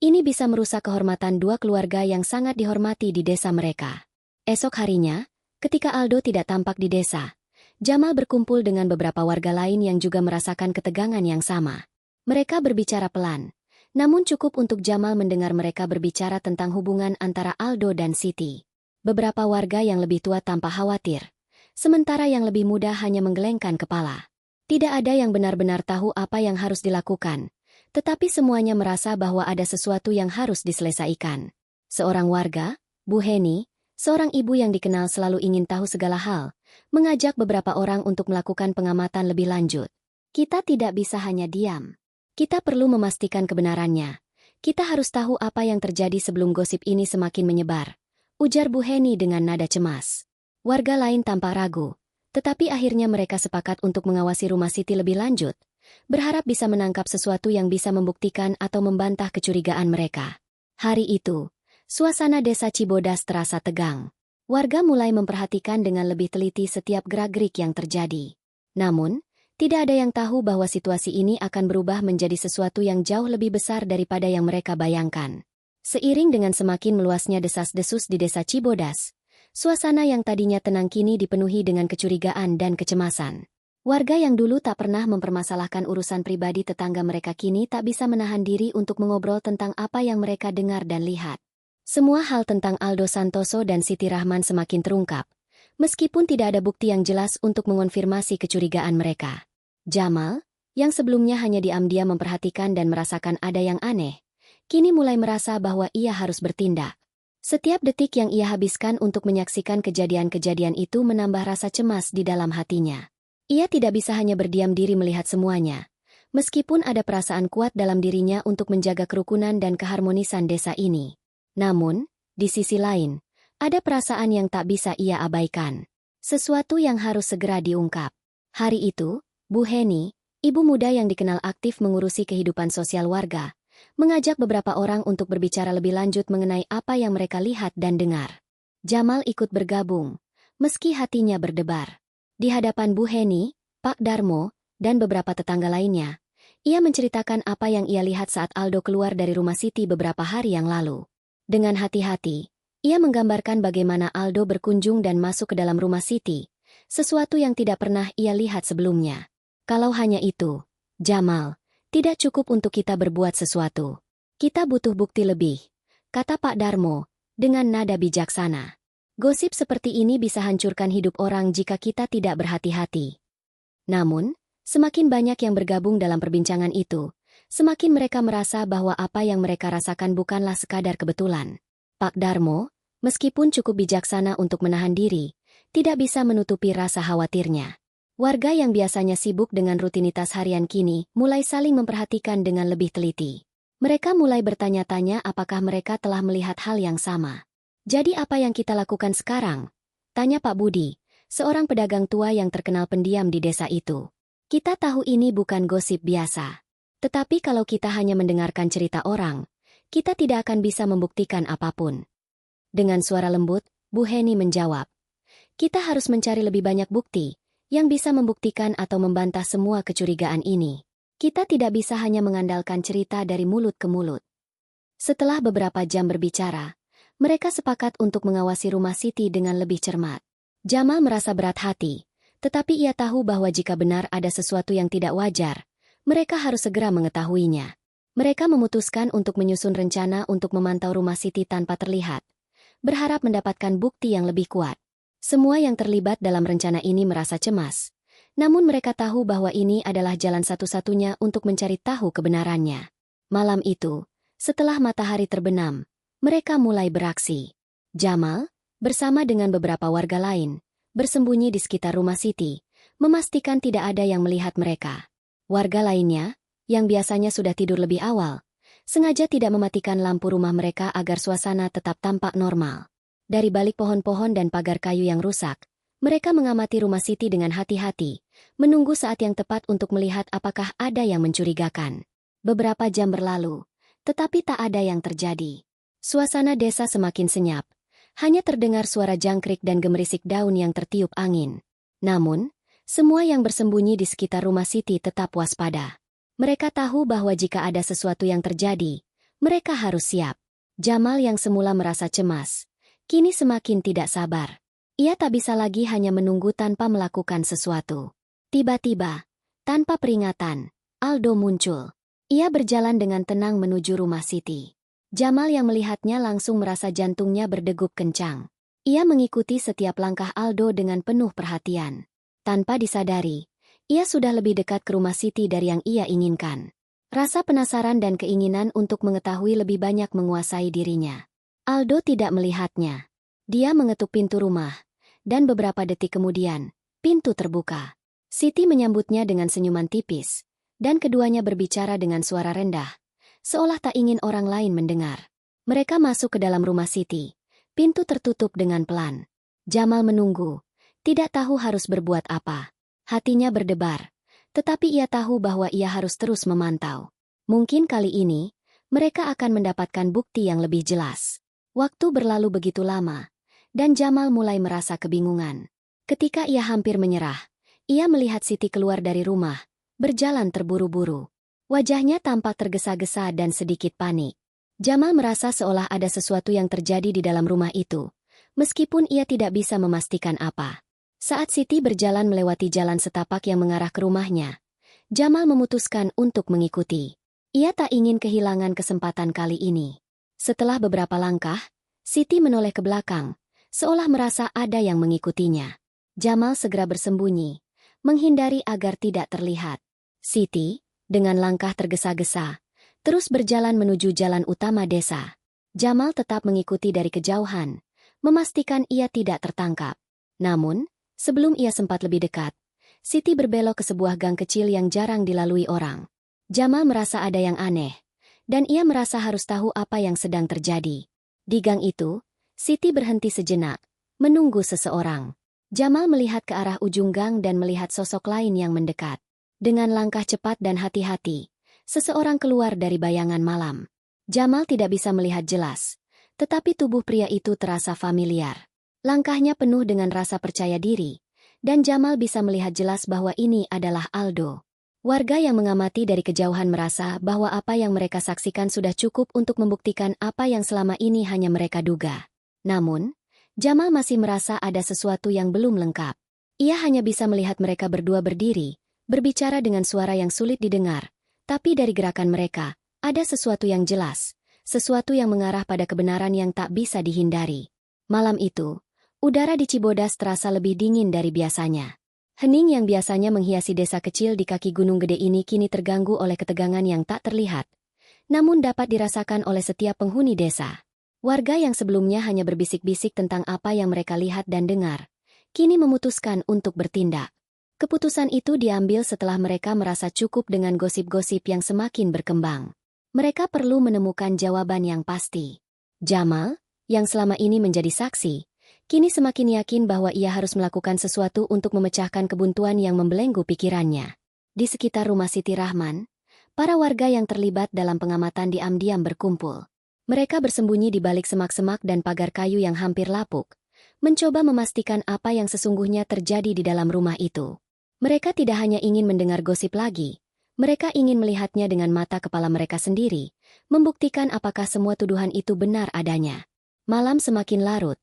ini bisa merusak kehormatan dua keluarga yang sangat dihormati di desa mereka. Esok harinya, ketika Aldo tidak tampak di desa, Jamal berkumpul dengan beberapa warga lain yang juga merasakan ketegangan yang sama. Mereka berbicara pelan, namun cukup untuk Jamal mendengar mereka berbicara tentang hubungan antara Aldo dan Siti. Beberapa warga yang lebih tua tampak khawatir, sementara yang lebih muda hanya menggelengkan kepala. Tidak ada yang benar-benar tahu apa yang harus dilakukan, tetapi semuanya merasa bahwa ada sesuatu yang harus diselesaikan. Seorang warga, Bu Heni, seorang ibu yang dikenal selalu ingin tahu segala hal, mengajak beberapa orang untuk melakukan pengamatan lebih lanjut. Kita tidak bisa hanya diam. Kita perlu memastikan kebenarannya. Kita harus tahu apa yang terjadi sebelum gosip ini semakin menyebar, ujar Bu Heni dengan nada cemas. Warga lain tampak ragu, tetapi akhirnya mereka sepakat untuk mengawasi rumah Siti lebih lanjut, berharap bisa menangkap sesuatu yang bisa membuktikan atau membantah kecurigaan mereka. Hari itu, suasana desa Cibodas terasa tegang. Warga mulai memperhatikan dengan lebih teliti setiap gerak-gerik yang terjadi. Namun, tidak ada yang tahu bahwa situasi ini akan berubah menjadi sesuatu yang jauh lebih besar daripada yang mereka bayangkan. Seiring dengan semakin meluasnya desas-desus di desa Cibodas, suasana yang tadinya tenang kini dipenuhi dengan kecurigaan dan kecemasan. Warga yang dulu tak pernah mempermasalahkan urusan pribadi tetangga mereka kini tak bisa menahan diri untuk mengobrol tentang apa yang mereka dengar dan lihat. Semua hal tentang Aldo Santoso dan Siti Rahman semakin terungkap, meskipun tidak ada bukti yang jelas untuk mengonfirmasi kecurigaan mereka. Jamal, yang sebelumnya hanya diam-diam memperhatikan dan merasakan ada yang aneh, kini mulai merasa bahwa ia harus bertindak. Setiap detik yang ia habiskan untuk menyaksikan kejadian-kejadian itu menambah rasa cemas di dalam hatinya. Ia tidak bisa hanya berdiam diri melihat semuanya, meskipun ada perasaan kuat dalam dirinya untuk menjaga kerukunan dan keharmonisan desa ini. Namun, di sisi lain, ada perasaan yang tak bisa ia abaikan. Sesuatu yang harus segera diungkap. Hari itu, Bu Heni, ibu muda yang dikenal aktif mengurusi kehidupan sosial warga, mengajak beberapa orang untuk berbicara lebih lanjut mengenai apa yang mereka lihat dan dengar. Jamal ikut bergabung, meski hatinya berdebar. Di hadapan Bu Heni, Pak Darmo, dan beberapa tetangga lainnya, ia menceritakan apa yang ia lihat saat Aldo keluar dari rumah Siti beberapa hari yang lalu. Dengan hati-hati, ia menggambarkan bagaimana Aldo berkunjung dan masuk ke dalam rumah Siti, sesuatu yang tidak pernah ia lihat sebelumnya. Kalau hanya itu, Jamal, tidak cukup untuk kita berbuat sesuatu. Kita butuh bukti lebih, kata Pak Darmo, dengan nada bijaksana. Gosip seperti ini bisa hancurkan hidup orang jika kita tidak berhati-hati. Namun, semakin banyak yang bergabung dalam perbincangan itu, semakin mereka merasa bahwa apa yang mereka rasakan bukanlah sekadar kebetulan. Pak Darmo, meskipun cukup bijaksana untuk menahan diri, tidak bisa menutupi rasa khawatirnya. Warga yang biasanya sibuk dengan rutinitas harian kini mulai saling memperhatikan dengan lebih teliti. Mereka mulai bertanya-tanya apakah mereka telah melihat hal yang sama. Jadi apa yang kita lakukan sekarang? Tanya Pak Budi, seorang pedagang tua yang terkenal pendiam di desa itu. Kita tahu ini bukan gosip biasa. Tetapi kalau kita hanya mendengarkan cerita orang, kita tidak akan bisa membuktikan apapun. Dengan suara lembut, Bu Heni menjawab. Kita harus mencari lebih banyak bukti, yang bisa membuktikan atau membantah semua kecurigaan ini. Kita tidak bisa hanya mengandalkan cerita dari mulut ke mulut. Setelah beberapa jam berbicara, mereka sepakat untuk mengawasi rumah Siti dengan lebih cermat. Jamal merasa berat hati, tetapi ia tahu bahwa jika benar ada sesuatu yang tidak wajar, mereka harus segera mengetahuinya. Mereka memutuskan untuk menyusun rencana untuk memantau rumah Siti tanpa terlihat, berharap mendapatkan bukti yang lebih kuat. Semua yang terlibat dalam rencana ini merasa cemas, namun mereka tahu bahwa ini adalah jalan satu-satunya untuk mencari tahu kebenarannya. Malam itu, setelah matahari terbenam, mereka mulai beraksi. Jamal, bersama dengan beberapa warga lain, bersembunyi di sekitar rumah Siti, memastikan tidak ada yang melihat mereka. Warga lainnya, yang biasanya sudah tidur lebih awal, sengaja tidak mematikan lampu rumah mereka agar suasana tetap tampak normal. Dari balik pohon-pohon dan pagar kayu yang rusak, mereka mengamati rumah Siti dengan hati-hati, menunggu saat yang tepat untuk melihat apakah ada yang mencurigakan. Beberapa jam berlalu, tetapi tak ada yang terjadi. Suasana desa semakin senyap, hanya terdengar suara jangkrik dan gemerisik daun yang tertiup angin. Namun, semua yang bersembunyi di sekitar rumah Siti tetap waspada. Mereka tahu bahwa jika ada sesuatu yang terjadi, mereka harus siap. Jamal yang semula merasa cemas, kini semakin tidak sabar. Ia tak bisa lagi hanya menunggu tanpa melakukan sesuatu. Tiba-tiba, tanpa peringatan, Aldo muncul. Ia berjalan dengan tenang menuju rumah Siti. Jamal yang melihatnya langsung merasa jantungnya berdegup kencang. Ia mengikuti setiap langkah Aldo dengan penuh perhatian. Tanpa disadari, ia sudah lebih dekat ke rumah Siti dari yang ia inginkan. Rasa penasaran dan keinginan untuk mengetahui lebih banyak menguasai dirinya. Aldo tidak melihatnya. Dia mengetuk pintu rumah, dan beberapa detik kemudian, pintu terbuka. Siti menyambutnya dengan senyuman tipis, dan keduanya berbicara dengan suara rendah, seolah tak ingin orang lain mendengar. Mereka masuk ke dalam rumah Siti. Pintu tertutup dengan pelan. Jamal menunggu, tidak tahu harus berbuat apa. Hatinya berdebar, tetapi ia tahu bahwa ia harus terus memantau. Mungkin kali ini, mereka akan mendapatkan bukti yang lebih jelas. Waktu berlalu begitu lama, dan Jamal mulai merasa kebingungan. Ketika ia hampir menyerah, ia melihat Siti keluar dari rumah, berjalan terburu-buru. Wajahnya tampak tergesa-gesa dan sedikit panik. Jamal merasa seolah ada sesuatu yang terjadi di dalam rumah itu, meskipun ia tidak bisa memastikan apa. Saat Siti berjalan melewati jalan setapak yang mengarah ke rumahnya, Jamal memutuskan untuk mengikuti. Ia tak ingin kehilangan kesempatan kali ini. Setelah beberapa langkah, Siti menoleh ke belakang, seolah merasa ada yang mengikutinya. Jamal segera bersembunyi, menghindari agar tidak terlihat. Siti, dengan langkah tergesa-gesa, terus berjalan menuju jalan utama desa. Jamal tetap mengikuti dari kejauhan, memastikan ia tidak tertangkap. Namun, sebelum ia sempat lebih dekat, Siti berbelok ke sebuah gang kecil yang jarang dilalui orang. Jamal merasa ada yang aneh, dan ia merasa harus tahu apa yang sedang terjadi. Di gang itu, Siti berhenti sejenak, menunggu seseorang. Jamal melihat ke arah ujung gang dan melihat sosok lain yang mendekat. Dengan langkah cepat dan hati-hati, seseorang keluar dari bayangan malam. Jamal tidak bisa melihat jelas, tetapi tubuh pria itu terasa familiar. Langkahnya penuh dengan rasa percaya diri, Dan Jamal bisa melihat jelas bahwa ini adalah Aldo. Warga yang mengamati dari kejauhan merasa bahwa apa yang mereka saksikan sudah cukup untuk membuktikan apa yang selama ini hanya mereka duga. Namun, Jamal masih merasa ada sesuatu yang belum lengkap. Ia hanya bisa melihat mereka berdua berdiri, berbicara dengan suara yang sulit didengar, tapi dari gerakan mereka, ada sesuatu yang jelas, sesuatu yang mengarah pada kebenaran yang tak bisa dihindari. Malam itu, udara di Cibodas terasa lebih dingin dari biasanya. Hening yang biasanya menghiasi desa kecil di kaki gunung gede ini kini terganggu oleh ketegangan yang tak terlihat, namun dapat dirasakan oleh setiap penghuni desa. Warga yang sebelumnya hanya berbisik-bisik tentang apa yang mereka lihat dan dengar, kini memutuskan untuk bertindak. Keputusan itu diambil setelah mereka merasa cukup dengan gosip-gosip yang semakin berkembang. Mereka perlu menemukan jawaban yang pasti. Jamal, yang selama ini menjadi saksi, kini semakin yakin bahwa ia harus melakukan sesuatu untuk memecahkan kebuntuan yang membelenggu pikirannya. Di sekitar rumah Siti Rahman, para warga yang terlibat dalam pengamatan diam-diam berkumpul. Mereka bersembunyi di balik semak-semak dan pagar kayu yang hampir lapuk, mencoba memastikan apa yang sesungguhnya terjadi di dalam rumah itu. Mereka tidak hanya ingin mendengar gosip lagi, mereka ingin melihatnya dengan mata kepala mereka sendiri, membuktikan apakah semua tuduhan itu benar adanya. Malam semakin larut,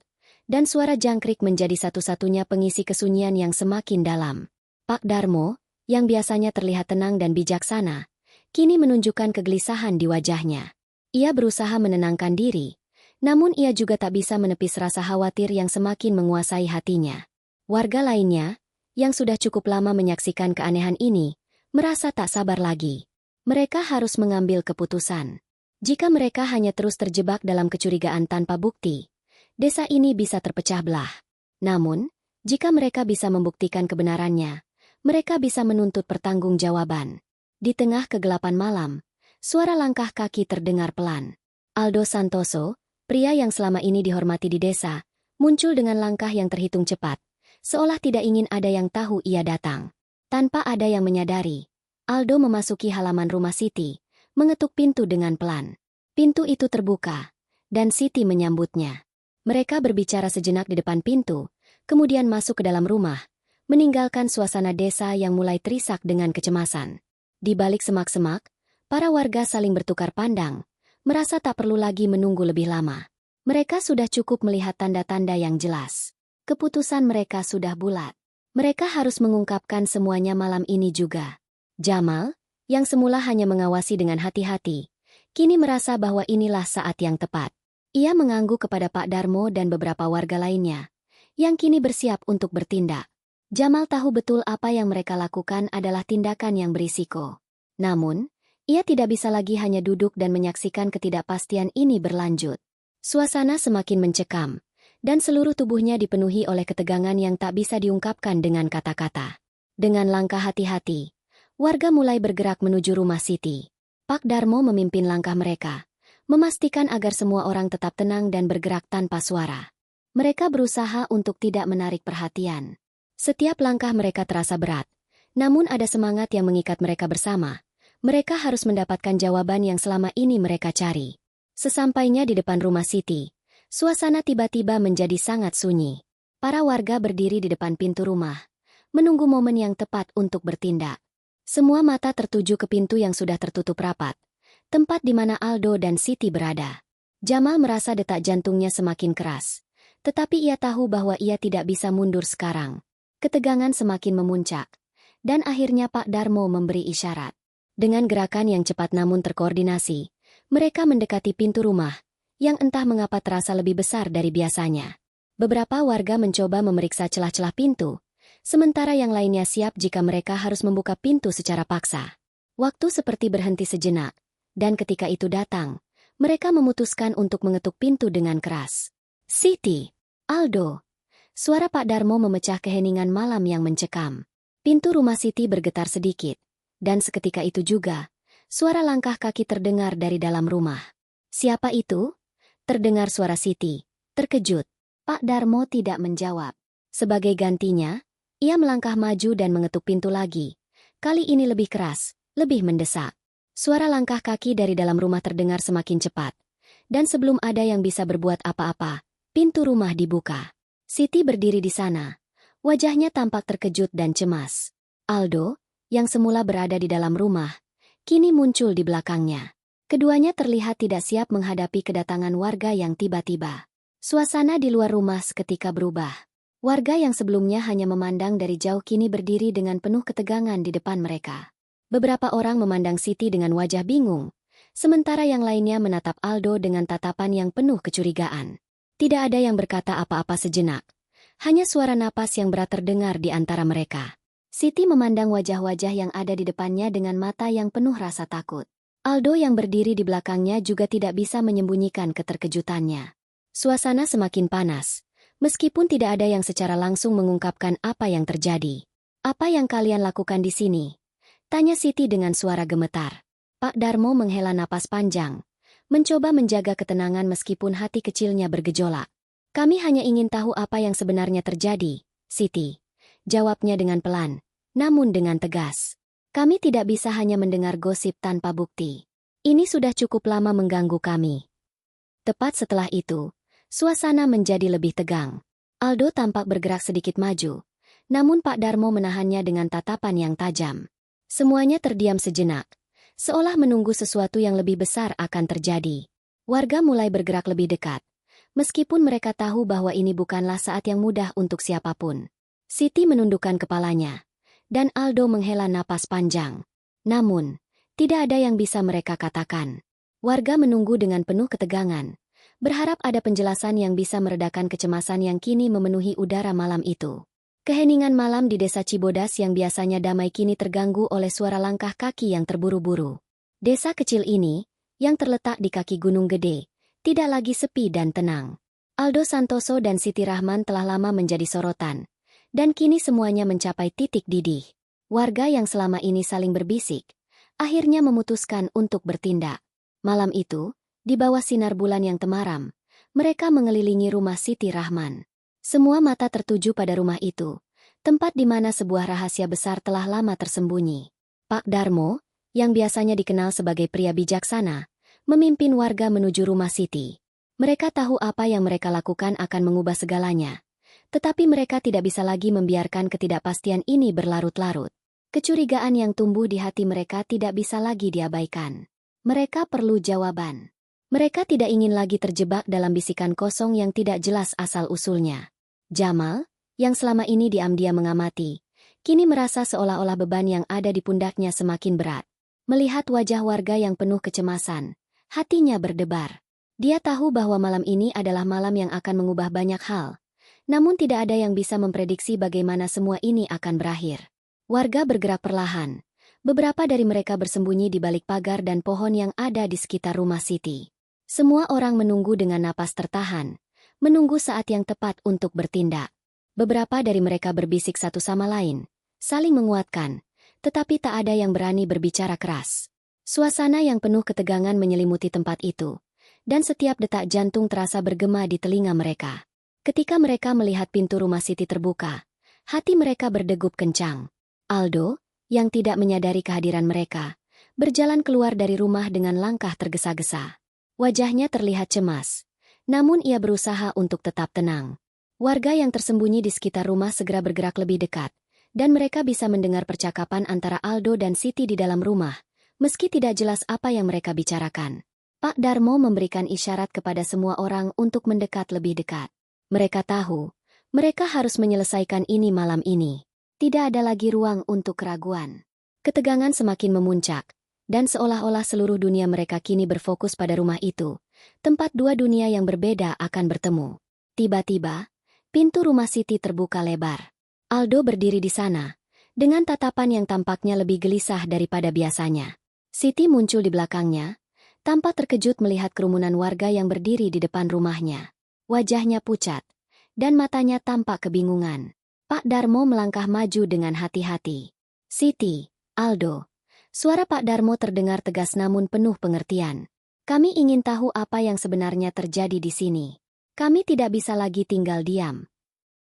dan suara jangkrik menjadi satu-satunya pengisi kesunyian yang semakin dalam. Pak Darmo, yang biasanya terlihat tenang dan bijaksana, kini menunjukkan kegelisahan di wajahnya. Ia berusaha menenangkan diri, namun ia juga tak bisa menepis rasa khawatir yang semakin menguasai hatinya. Warga lainnya, yang sudah cukup lama menyaksikan keanehan ini, merasa tak sabar lagi. Mereka harus mengambil keputusan. Jika mereka hanya terus terjebak dalam kecurigaan tanpa bukti, desa ini bisa terpecah belah. Namun, jika mereka bisa membuktikan kebenarannya, mereka bisa menuntut pertanggungjawaban. Di tengah kegelapan malam, suara langkah kaki terdengar pelan. Aldo Santoso, pria yang selama ini dihormati di desa, muncul dengan langkah yang terhitung cepat, seolah tidak ingin ada yang tahu ia datang. Tanpa ada yang menyadari, Aldo memasuki halaman rumah Siti, mengetuk pintu dengan pelan. Pintu itu terbuka, dan Siti menyambutnya. Mereka berbicara sejenak di depan pintu, kemudian masuk ke dalam rumah, meninggalkan suasana desa yang mulai terisak dengan kecemasan. Di balik semak-semak, para warga saling bertukar pandang, merasa tak perlu lagi menunggu lebih lama. Mereka sudah cukup melihat tanda-tanda yang jelas. Keputusan mereka sudah bulat. Mereka harus mengungkapkan semuanya malam ini juga. Jamal, yang semula hanya mengawasi dengan hati-hati, kini merasa bahwa inilah saat yang tepat. Ia mengangguk kepada Pak Darmo dan beberapa warga lainnya, yang kini bersiap untuk bertindak. Jamal tahu betul apa yang mereka lakukan adalah tindakan yang berisiko. Namun, ia tidak bisa lagi hanya duduk dan menyaksikan ketidakpastian ini berlanjut. Suasana semakin mencekam, dan seluruh tubuhnya dipenuhi oleh ketegangan yang tak bisa diungkapkan dengan kata-kata. Dengan langkah hati-hati, warga mulai bergerak menuju rumah Siti. Pak Darmo memimpin langkah mereka, memastikan agar semua orang tetap tenang dan bergerak tanpa suara. Mereka berusaha untuk tidak menarik perhatian. Setiap langkah mereka terasa berat, namun ada semangat yang mengikat mereka bersama. Mereka harus mendapatkan jawaban yang selama ini mereka cari. Sesampainya di depan rumah Siti, suasana tiba-tiba menjadi sangat sunyi. Para warga berdiri di depan pintu rumah, menunggu momen yang tepat untuk bertindak. Semua mata tertuju ke pintu yang sudah tertutup rapat, tempat di mana Aldo dan Siti berada. Jamal merasa detak jantungnya semakin keras, tetapi ia tahu bahwa ia tidak bisa mundur sekarang. Ketegangan semakin memuncak, dan akhirnya Pak Darmo memberi isyarat. Dengan gerakan yang cepat namun terkoordinasi, mereka mendekati pintu rumah, yang entah mengapa terasa lebih besar dari biasanya. Beberapa warga mencoba memeriksa celah-celah pintu, sementara yang lainnya siap jika mereka harus membuka pintu secara paksa. Waktu seperti berhenti sejenak, dan ketika itu datang, mereka memutuskan untuk mengetuk pintu dengan keras. Siti, Aldo. Suara Pak Darmo memecah keheningan malam yang mencekam. Pintu rumah Siti bergetar sedikit, dan seketika itu juga, suara langkah kaki terdengar dari dalam rumah. Siapa itu? Terdengar suara Siti, terkejut. Pak Darmo tidak menjawab. Sebagai gantinya, ia melangkah maju dan mengetuk pintu lagi. Kali ini lebih keras, lebih mendesak. Suara langkah kaki dari dalam rumah terdengar semakin cepat. Dan sebelum ada yang bisa berbuat apa-apa, pintu rumah dibuka. Siti berdiri di sana, Wajahnya tampak terkejut dan cemas. Aldo, yang semula berada di dalam rumah, kini muncul di belakangnya. Keduanya terlihat tidak siap menghadapi kedatangan warga yang tiba-tiba. Suasana di luar rumah seketika berubah. Warga yang sebelumnya hanya memandang dari jauh kini berdiri dengan penuh ketegangan di depan mereka. Beberapa orang memandang Siti dengan wajah bingung, sementara yang lainnya menatap Aldo dengan tatapan yang penuh kecurigaan. Tidak ada yang berkata apa-apa sejenak. Hanya suara napas yang berat terdengar di antara mereka. Siti memandang wajah-wajah yang ada di depannya dengan mata yang penuh rasa takut. Aldo yang berdiri di belakangnya juga tidak bisa menyembunyikan keterkejutannya. Suasana semakin panas, meskipun tidak ada yang secara langsung mengungkapkan apa yang terjadi. "Apa yang kalian lakukan di sini?" tanya Siti dengan suara gemetar. Pak Darmo menghela napas panjang, mencoba menjaga ketenangan meskipun hati kecilnya bergejolak. "Kami hanya ingin tahu apa yang sebenarnya terjadi, Siti," jawabnya dengan pelan, namun dengan tegas. "Kami tidak bisa hanya mendengar gosip tanpa bukti. Ini sudah cukup lama mengganggu kami." Tepat setelah itu, suasana menjadi lebih tegang. Aldo tampak bergerak sedikit maju, namun Pak Darmo menahannya dengan tatapan yang tajam. Semuanya terdiam sejenak, seolah menunggu sesuatu yang lebih besar akan terjadi. Warga mulai bergerak lebih dekat. Meskipun mereka tahu bahwa ini bukanlah saat yang mudah untuk siapapun. Siti menundukkan kepalanya, dan Aldo menghela napas panjang. Namun, tidak ada yang bisa mereka katakan. Warga menunggu dengan penuh ketegangan, berharap ada penjelasan yang bisa meredakan kecemasan yang kini memenuhi udara malam itu. Keheningan malam di desa Cibodas yang biasanya damai kini terganggu oleh suara langkah kaki yang terburu-buru. Desa kecil ini, yang terletak di kaki Gunung Gede, tidak lagi sepi dan tenang. Aldo Santoso dan Siti Rahman telah lama menjadi sorotan, dan kini semuanya mencapai titik didih. Warga yang selama ini saling berbisik, akhirnya memutuskan untuk bertindak. Malam itu, di bawah sinar bulan yang temaram, mereka mengelilingi rumah Siti Rahman. Semua mata tertuju pada rumah itu, tempat di mana sebuah rahasia besar telah lama tersembunyi. Pak Darmo, yang biasanya dikenal sebagai pria bijaksana, memimpin warga menuju rumah Siti. Mereka tahu apa yang mereka lakukan akan mengubah segalanya. Tetapi mereka tidak bisa lagi membiarkan ketidakpastian ini berlarut-larut. Kecurigaan yang tumbuh di hati mereka tidak bisa lagi diabaikan. Mereka perlu jawaban. Mereka tidak ingin lagi terjebak dalam bisikan kosong yang tidak jelas asal-usulnya. Jamal, yang selama ini diam-diam mengamati, kini merasa seolah-olah beban yang ada di pundaknya semakin berat. Melihat wajah warga yang penuh kecemasan, hatinya berdebar. Dia tahu bahwa malam ini adalah malam yang akan mengubah banyak hal. Namun tidak ada yang bisa memprediksi bagaimana semua ini akan berakhir. Warga bergerak perlahan. Beberapa dari mereka bersembunyi di balik pagar dan pohon yang ada di sekitar rumah Siti. Semua orang menunggu dengan napas tertahan, menunggu saat yang tepat untuk bertindak. Beberapa dari mereka berbisik satu sama lain, saling menguatkan, tetapi tak ada yang berani berbicara keras. Suasana yang penuh ketegangan menyelimuti tempat itu, dan setiap detak jantung terasa bergema di telinga mereka. Ketika mereka melihat pintu rumah Siti terbuka, hati mereka berdegup kencang. Aldo, yang tidak menyadari kehadiran mereka, berjalan keluar dari rumah dengan langkah tergesa-gesa. Wajahnya terlihat cemas, namun ia berusaha untuk tetap tenang. Warga yang tersembunyi di sekitar rumah segera bergerak lebih dekat, dan mereka bisa mendengar percakapan antara Aldo dan Siti di dalam rumah, meski tidak jelas apa yang mereka bicarakan. Pak Darmo memberikan isyarat kepada semua orang untuk mendekat lebih dekat. Mereka tahu, mereka harus menyelesaikan ini malam ini. Tidak ada lagi ruang untuk keraguan. Ketegangan semakin memuncak, dan seolah-olah seluruh dunia mereka kini berfokus pada rumah itu, tempat dua dunia yang berbeda akan bertemu. Tiba-tiba, pintu rumah Siti terbuka lebar. Aldo berdiri di sana, dengan tatapan yang tampaknya lebih gelisah daripada biasanya. Siti muncul di belakangnya, tampak terkejut melihat kerumunan warga yang berdiri di depan rumahnya. Wajahnya pucat, dan matanya tampak kebingungan. Pak Darmo melangkah maju dengan hati-hati. "Siti, Aldo." Suara Pak Darmo terdengar tegas namun penuh pengertian. "Kami ingin tahu apa yang sebenarnya terjadi di sini. Kami tidak bisa lagi tinggal diam."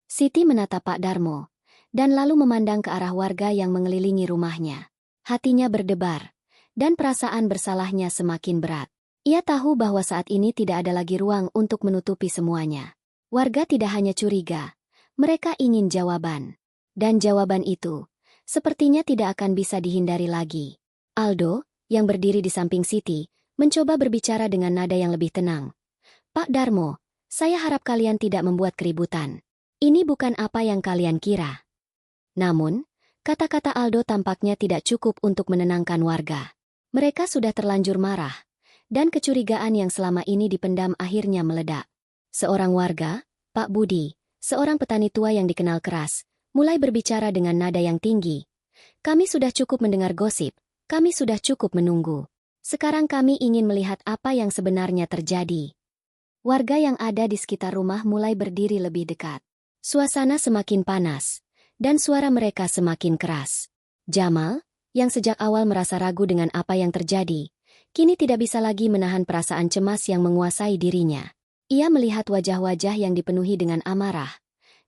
Siti menatap Pak Darmo, dan lalu memandang ke arah warga yang mengelilingi rumahnya. Hatinya berdebar, dan perasaan bersalahnya semakin berat. Ia tahu bahwa saat ini tidak ada lagi ruang untuk menutupi semuanya. Warga tidak hanya curiga, Mereka ingin jawaban. Dan jawaban itu, sepertinya tidak akan bisa dihindari lagi. Aldo, yang berdiri di samping Siti, mencoba berbicara dengan nada yang lebih tenang. Pak Darmo, saya harap kalian tidak membuat keributan. Ini bukan apa yang kalian kira. Namun, kata-kata Aldo tampaknya tidak cukup untuk menenangkan warga. Mereka sudah terlanjur marah, dan kecurigaan yang selama ini dipendam akhirnya meledak. Seorang warga, Pak Budi, seorang petani tua yang dikenal keras, mulai berbicara dengan nada yang tinggi. Kami sudah cukup mendengar gosip, kami sudah cukup menunggu. Sekarang kami ingin melihat apa yang sebenarnya terjadi. Warga yang ada di sekitar rumah mulai berdiri lebih dekat. Suasana semakin panas, dan suara mereka semakin keras. Jamal, yang sejak awal merasa ragu dengan apa yang terjadi, kini tidak bisa lagi menahan perasaan cemas yang menguasai dirinya. Ia melihat wajah-wajah yang dipenuhi dengan amarah,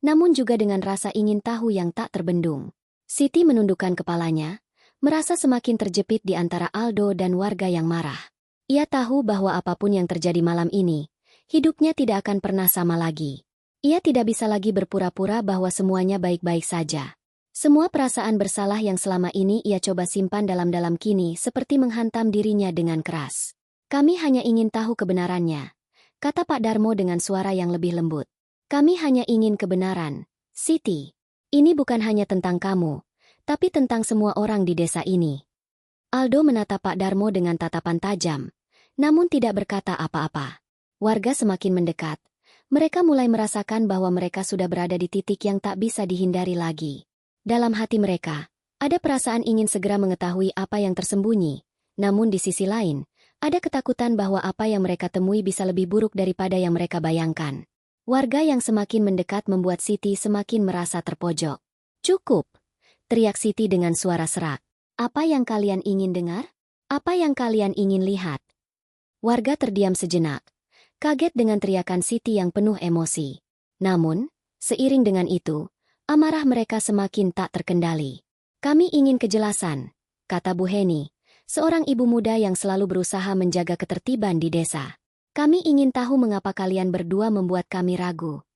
namun juga dengan rasa ingin tahu yang tak terbendung. Siti menundukkan kepalanya, merasa semakin terjepit di antara Aldo dan warga yang marah. Ia tahu bahwa apapun yang terjadi malam ini, hidupnya tidak akan pernah sama lagi. Ia tidak bisa lagi berpura-pura bahwa semuanya baik-baik saja. Semua perasaan bersalah yang selama ini ia coba simpan dalam-dalam kini seperti menghantam dirinya dengan keras. Kami hanya ingin tahu kebenarannya, kata Pak Darmo dengan suara yang lebih lembut. Kami hanya ingin kebenaran, Siti. Ini bukan hanya tentang kamu, tapi tentang semua orang di desa ini. Aldo menatap Pak Darmo dengan tatapan tajam, namun tidak berkata apa-apa. Warga semakin mendekat. Mereka mulai merasakan bahwa mereka sudah berada di titik yang tak bisa dihindari lagi. Dalam hati mereka, ada perasaan ingin segera mengetahui apa yang tersembunyi. Namun di sisi lain, ada ketakutan bahwa apa yang mereka temui bisa lebih buruk daripada yang mereka bayangkan. Warga yang semakin mendekat membuat Siti semakin merasa terpojok. Cukup, teriak Siti dengan suara serak. Apa yang kalian ingin dengar? Apa yang kalian ingin lihat? Warga terdiam sejenak, kaget dengan teriakan Siti yang penuh emosi. Namun, seiring dengan itu, amarah mereka semakin tak terkendali. Kami ingin kejelasan, kata Bu Heni, seorang ibu muda yang selalu berusaha menjaga ketertiban di desa. Kami ingin tahu mengapa kalian berdua membuat kami ragu.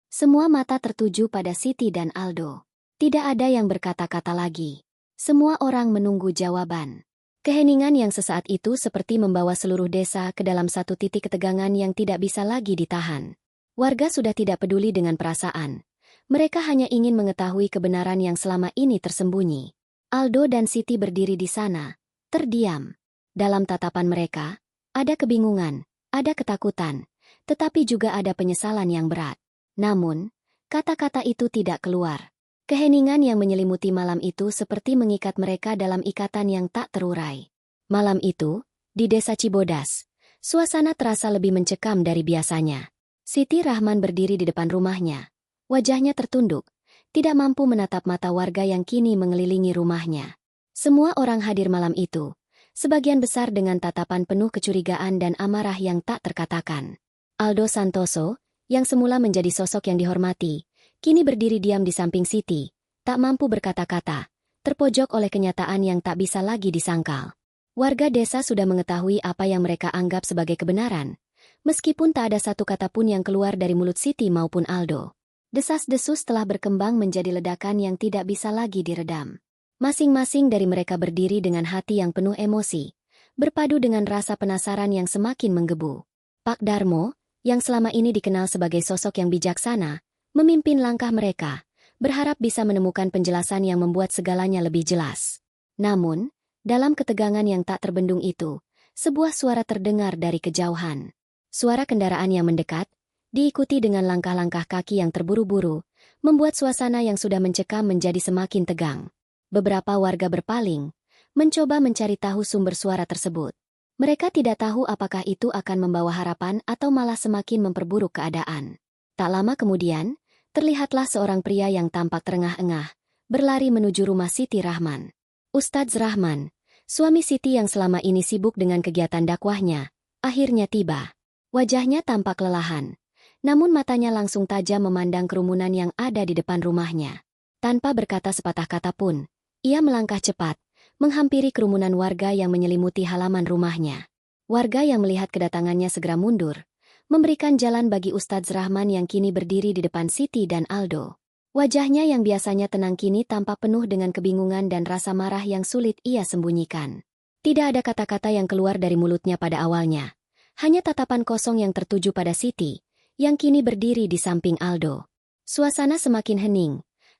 Semua mata tertuju pada Siti dan Aldo. Tidak ada yang berkata-kata lagi. Semua orang menunggu jawaban. Keheningan yang sesaat itu seperti membawa seluruh desa ke dalam satu titik ketegangan yang tidak bisa lagi ditahan. Warga sudah tidak peduli dengan perasaan. Mereka hanya ingin mengetahui kebenaran yang selama ini tersembunyi. Aldo dan Siti berdiri di sana, terdiam. Dalam tatapan mereka, ada kebingungan, ada ketakutan, tetapi juga ada penyesalan yang berat. Namun, kata-kata itu tidak keluar. Keheningan yang menyelimuti malam itu seperti mengikat mereka dalam ikatan yang tak terurai. Malam itu, di desa Cibodas, suasana terasa lebih mencekam dari biasanya. Siti Rahman berdiri di depan rumahnya. Wajahnya tertunduk, tidak mampu menatap mata warga yang kini mengelilingi rumahnya. Semua orang hadir malam itu, sebagian besar dengan tatapan penuh kecurigaan dan amarah yang tak terkatakan. Aldo Santoso, yang semula menjadi sosok yang dihormati, kini berdiri diam di samping Siti, tak mampu berkata-kata, terpojok oleh kenyataan yang tak bisa lagi disangkal. Warga desa sudah mengetahui apa yang mereka anggap sebagai kebenaran, meskipun tak ada satu kata pun yang keluar dari mulut Siti maupun Aldo. Desas-desus telah berkembang menjadi ledakan yang tidak bisa lagi diredam. Masing-masing dari mereka berdiri dengan hati yang penuh emosi, berpadu dengan rasa penasaran yang semakin menggebu. Pak Darmo, yang selama ini dikenal sebagai sosok yang bijaksana, memimpin langkah mereka, berharap bisa menemukan penjelasan yang membuat segalanya lebih jelas. Namun, dalam ketegangan yang tak terbendung itu, sebuah suara terdengar dari kejauhan. Suara kendaraan yang mendekat, diikuti dengan langkah-langkah kaki yang terburu-buru, membuat suasana yang sudah mencekam menjadi semakin tegang. Beberapa warga berpaling, mencoba mencari tahu sumber suara tersebut. Mereka tidak tahu apakah itu akan membawa harapan atau malah semakin memperburuk keadaan. Tak lama kemudian, terlihatlah seorang pria yang tampak terengah-engah, berlari menuju rumah Siti Rahman. Ustadz Rahman, suami Siti yang selama ini sibuk dengan kegiatan dakwahnya, akhirnya tiba. Wajahnya tampak kelelahan, namun matanya langsung tajam memandang kerumunan yang ada di depan rumahnya. Tanpa berkata sepatah kata pun, ia melangkah cepat, menghampiri kerumunan warga yang menyelimuti halaman rumahnya. Warga yang melihat kedatangannya segera mundur, memberikan jalan bagi Ustadz Rahman yang kini berdiri di depan Siti dan Aldo. Wajahnya yang biasanya tenang kini tampak penuh dengan kebingungan dan rasa marah yang sulit ia sembunyikan. Tidak ada kata-kata yang keluar dari mulutnya pada awalnya. Hanya tatapan kosong yang tertuju pada Siti, yang kini berdiri di samping Aldo. Suasana semakin hening.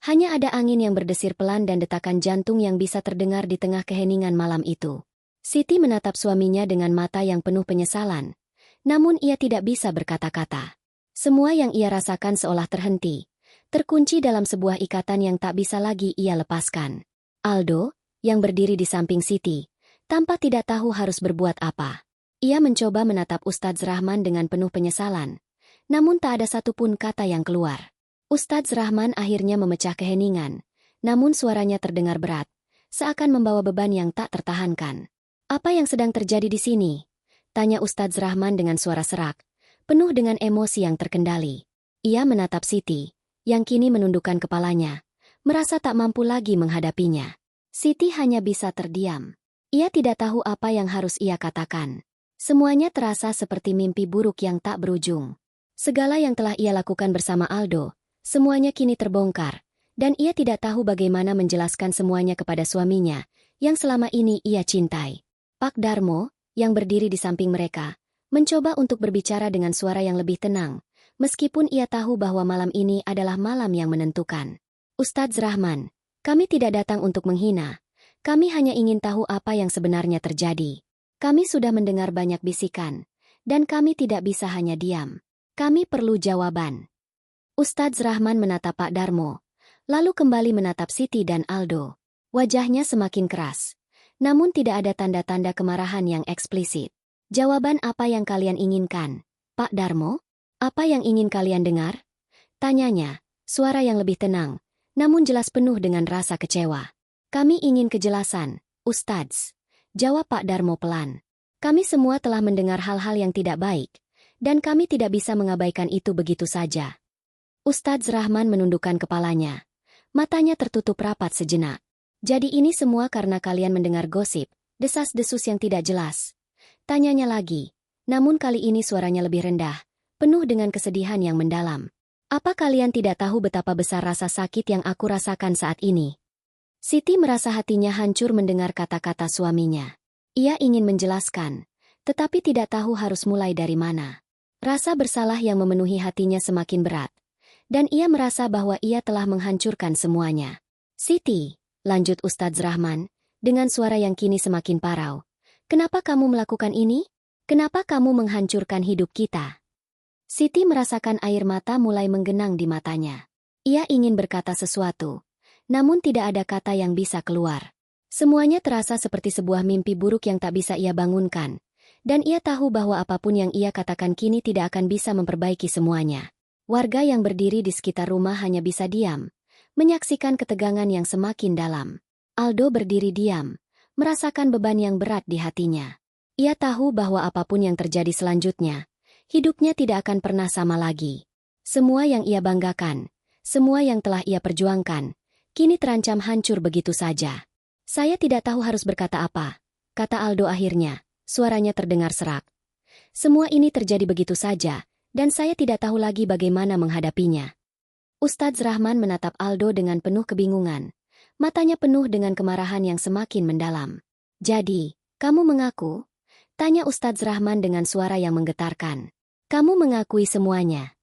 Hanya ada angin yang berdesir pelan dan detakan jantung yang bisa terdengar di tengah keheningan malam itu. Siti menatap suaminya dengan mata yang penuh penyesalan. Namun ia tidak bisa berkata-kata. Semua yang ia rasakan seolah terhenti. Terkunci dalam sebuah ikatan yang tak bisa lagi ia lepaskan. Aldo, yang berdiri di samping Siti, tampak tidak tahu harus berbuat apa. Ia mencoba menatap Ustadz Rahman dengan penuh penyesalan. Namun tak ada satupun kata yang keluar. Ustadz Rahman akhirnya memecah keheningan. Namun suaranya terdengar berat, seakan membawa beban yang tak tertahankan. "Apa yang sedang terjadi di sini?" tanya Ustadz Rahman dengan suara serak, penuh dengan emosi yang terkendali. Ia menatap Siti, yang kini menundukkan kepalanya, merasa tak mampu lagi menghadapinya. Siti hanya bisa terdiam. Ia tidak tahu apa yang harus ia katakan. Semuanya terasa seperti mimpi buruk yang tak berujung. Segala yang telah ia lakukan bersama Aldo, semuanya kini terbongkar, dan ia tidak tahu bagaimana menjelaskan semuanya kepada suaminya, yang selama ini ia cintai. Pak Darmo, yang berdiri di samping mereka, mencoba untuk berbicara dengan suara yang lebih tenang, meskipun ia tahu bahwa malam ini adalah malam yang menentukan. "Ustadz Rahman, kami tidak datang untuk menghina. Kami hanya ingin tahu apa yang sebenarnya terjadi. Kami sudah mendengar banyak bisikan, dan kami tidak bisa hanya diam. Kami perlu jawaban." Ustadz Rahman menatap Pak Darmo, lalu kembali menatap Siti dan Aldo. Wajahnya semakin keras, namun tidak ada tanda-tanda kemarahan yang eksplisit. "Jawaban apa yang kalian inginkan, Pak Darmo? Apa yang ingin kalian dengar?" tanyanya, suara yang lebih tenang, namun jelas penuh dengan rasa kecewa. "Kami ingin kejelasan, Ustadz," jawab Pak Darmo pelan. "Kami semua telah mendengar hal-hal yang tidak baik, dan kami tidak bisa mengabaikan itu begitu saja." Ustadz Rahman menundukkan kepalanya. Matanya tertutup rapat sejenak. "Jadi ini semua karena kalian mendengar gosip, desas-desus yang tidak jelas?" tanyanya lagi, namun kali ini suaranya lebih rendah, penuh dengan kesedihan yang mendalam. "Apa kalian tidak tahu betapa besar rasa sakit yang aku rasakan saat ini?" Siti merasa hatinya hancur mendengar kata-kata suaminya. Ia ingin menjelaskan, tetapi tidak tahu harus mulai dari mana. Rasa bersalah yang memenuhi hatinya semakin berat, dan ia merasa bahwa ia telah menghancurkan semuanya. "Siti," lanjut Ustadz Rahman, dengan suara yang kini semakin parau, "kenapa kamu melakukan ini? Kenapa kamu menghancurkan hidup kita?" Siti merasakan air mata mulai menggenang di matanya. Ia ingin berkata sesuatu, namun tidak ada kata yang bisa keluar. Semuanya terasa seperti sebuah mimpi buruk yang tak bisa ia bangunkan, dan ia tahu bahwa apapun yang ia katakan kini tidak akan bisa memperbaiki semuanya. Warga yang berdiri di sekitar rumah hanya bisa diam, menyaksikan ketegangan yang semakin dalam. Aldo berdiri diam, merasakan beban yang berat di hatinya. Ia tahu bahwa apapun yang terjadi selanjutnya, hidupnya tidak akan pernah sama lagi. Semua yang ia banggakan, semua yang telah ia perjuangkan, kini terancam hancur begitu saja. "Saya tidak tahu harus berkata apa," kata Aldo akhirnya, suaranya terdengar serak. "Semua ini terjadi begitu saja, dan saya tidak tahu lagi bagaimana menghadapinya." Ustadz Rahman menatap Aldo dengan penuh kebingungan, matanya penuh dengan kemarahan yang semakin mendalam. "Jadi, kamu mengaku?" tanya Ustadz Rahman dengan suara yang menggetarkan. "Kamu mengakui semuanya?"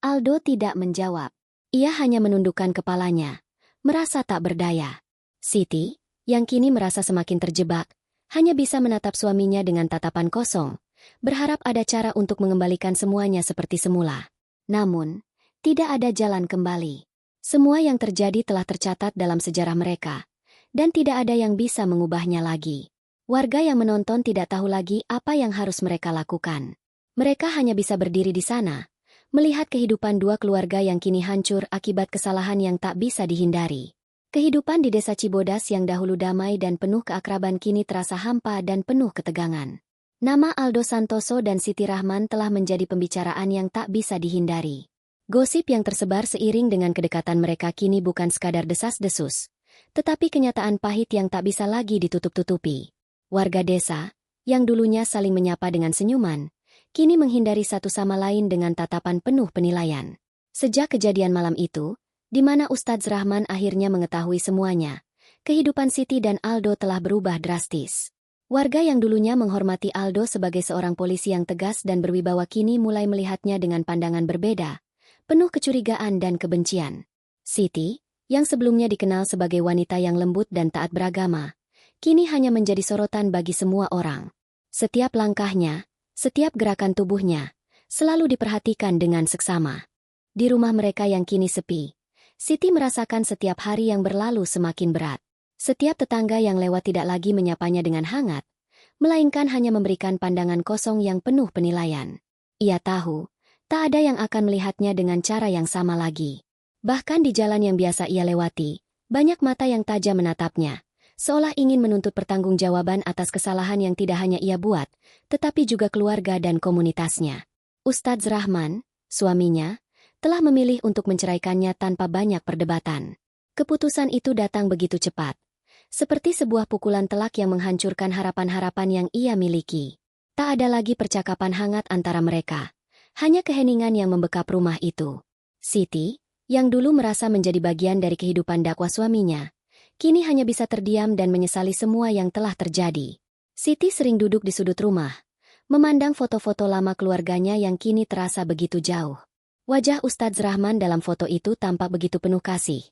Aldo tidak menjawab. Ia hanya menundukkan kepalanya, merasa tak berdaya. Siti, yang kini merasa semakin terjebak, hanya bisa menatap suaminya dengan tatapan kosong, berharap ada cara untuk mengembalikan semuanya seperti semula. Namun, tidak ada jalan kembali. Semua yang terjadi telah tercatat dalam sejarah mereka, dan tidak ada yang bisa mengubahnya lagi. Warga yang menonton tidak tahu lagi apa yang harus mereka lakukan. Mereka hanya bisa berdiri di sana, melihat kehidupan dua keluarga yang kini hancur akibat kesalahan yang tak bisa dihindari. Kehidupan di desa Cibodas yang dahulu damai dan penuh keakraban kini terasa hampa dan penuh ketegangan. Nama Aldo Santoso dan Siti Rahman telah menjadi pembicaraan yang tak bisa dihindari. Gosip yang tersebar seiring dengan kedekatan mereka kini bukan sekadar desas-desus, tetapi kenyataan pahit yang tak bisa lagi ditutup-tutupi. Warga desa, yang dulunya saling menyapa dengan senyuman, kini menghindari satu sama lain dengan tatapan penuh penilaian. Sejak kejadian malam itu, di mana Ustadz Rahman akhirnya mengetahui semuanya. Kehidupan Siti dan Aldo telah berubah drastis. Warga yang dulunya menghormati Aldo sebagai seorang polisi yang tegas dan berwibawa kini mulai melihatnya dengan pandangan berbeda, penuh kecurigaan dan kebencian. Siti, yang sebelumnya dikenal sebagai wanita yang lembut dan taat beragama, kini hanya menjadi sorotan bagi semua orang. Setiap langkahnya, setiap gerakan tubuhnya, selalu diperhatikan dengan seksama. Di rumah mereka yang kini sepi, Siti merasakan setiap hari yang berlalu semakin berat. Setiap tetangga yang lewat tidak lagi menyapanya dengan hangat, melainkan hanya memberikan pandangan kosong yang penuh penilaian. Ia tahu, tak ada yang akan melihatnya dengan cara yang sama lagi. Bahkan di jalan yang biasa ia lewati, banyak mata yang tajam menatapnya, seolah ingin menuntut pertanggungjawaban atas kesalahan yang tidak hanya ia buat, tetapi juga keluarga dan komunitasnya. Ustadz Rahman, suaminya, telah memilih untuk menceraikannya tanpa banyak perdebatan. Keputusan itu datang begitu cepat, seperti sebuah pukulan telak yang menghancurkan harapan-harapan yang ia miliki. Tak ada lagi percakapan hangat antara mereka, hanya keheningan yang membekap rumah itu. Siti, yang dulu merasa menjadi bagian dari kehidupan dakwah suaminya, kini hanya bisa terdiam dan menyesali semua yang telah terjadi. Siti sering duduk di sudut rumah, memandang foto-foto lama keluarganya yang kini terasa begitu jauh. Wajah Ustadz Rahman dalam foto itu tampak begitu penuh kasih,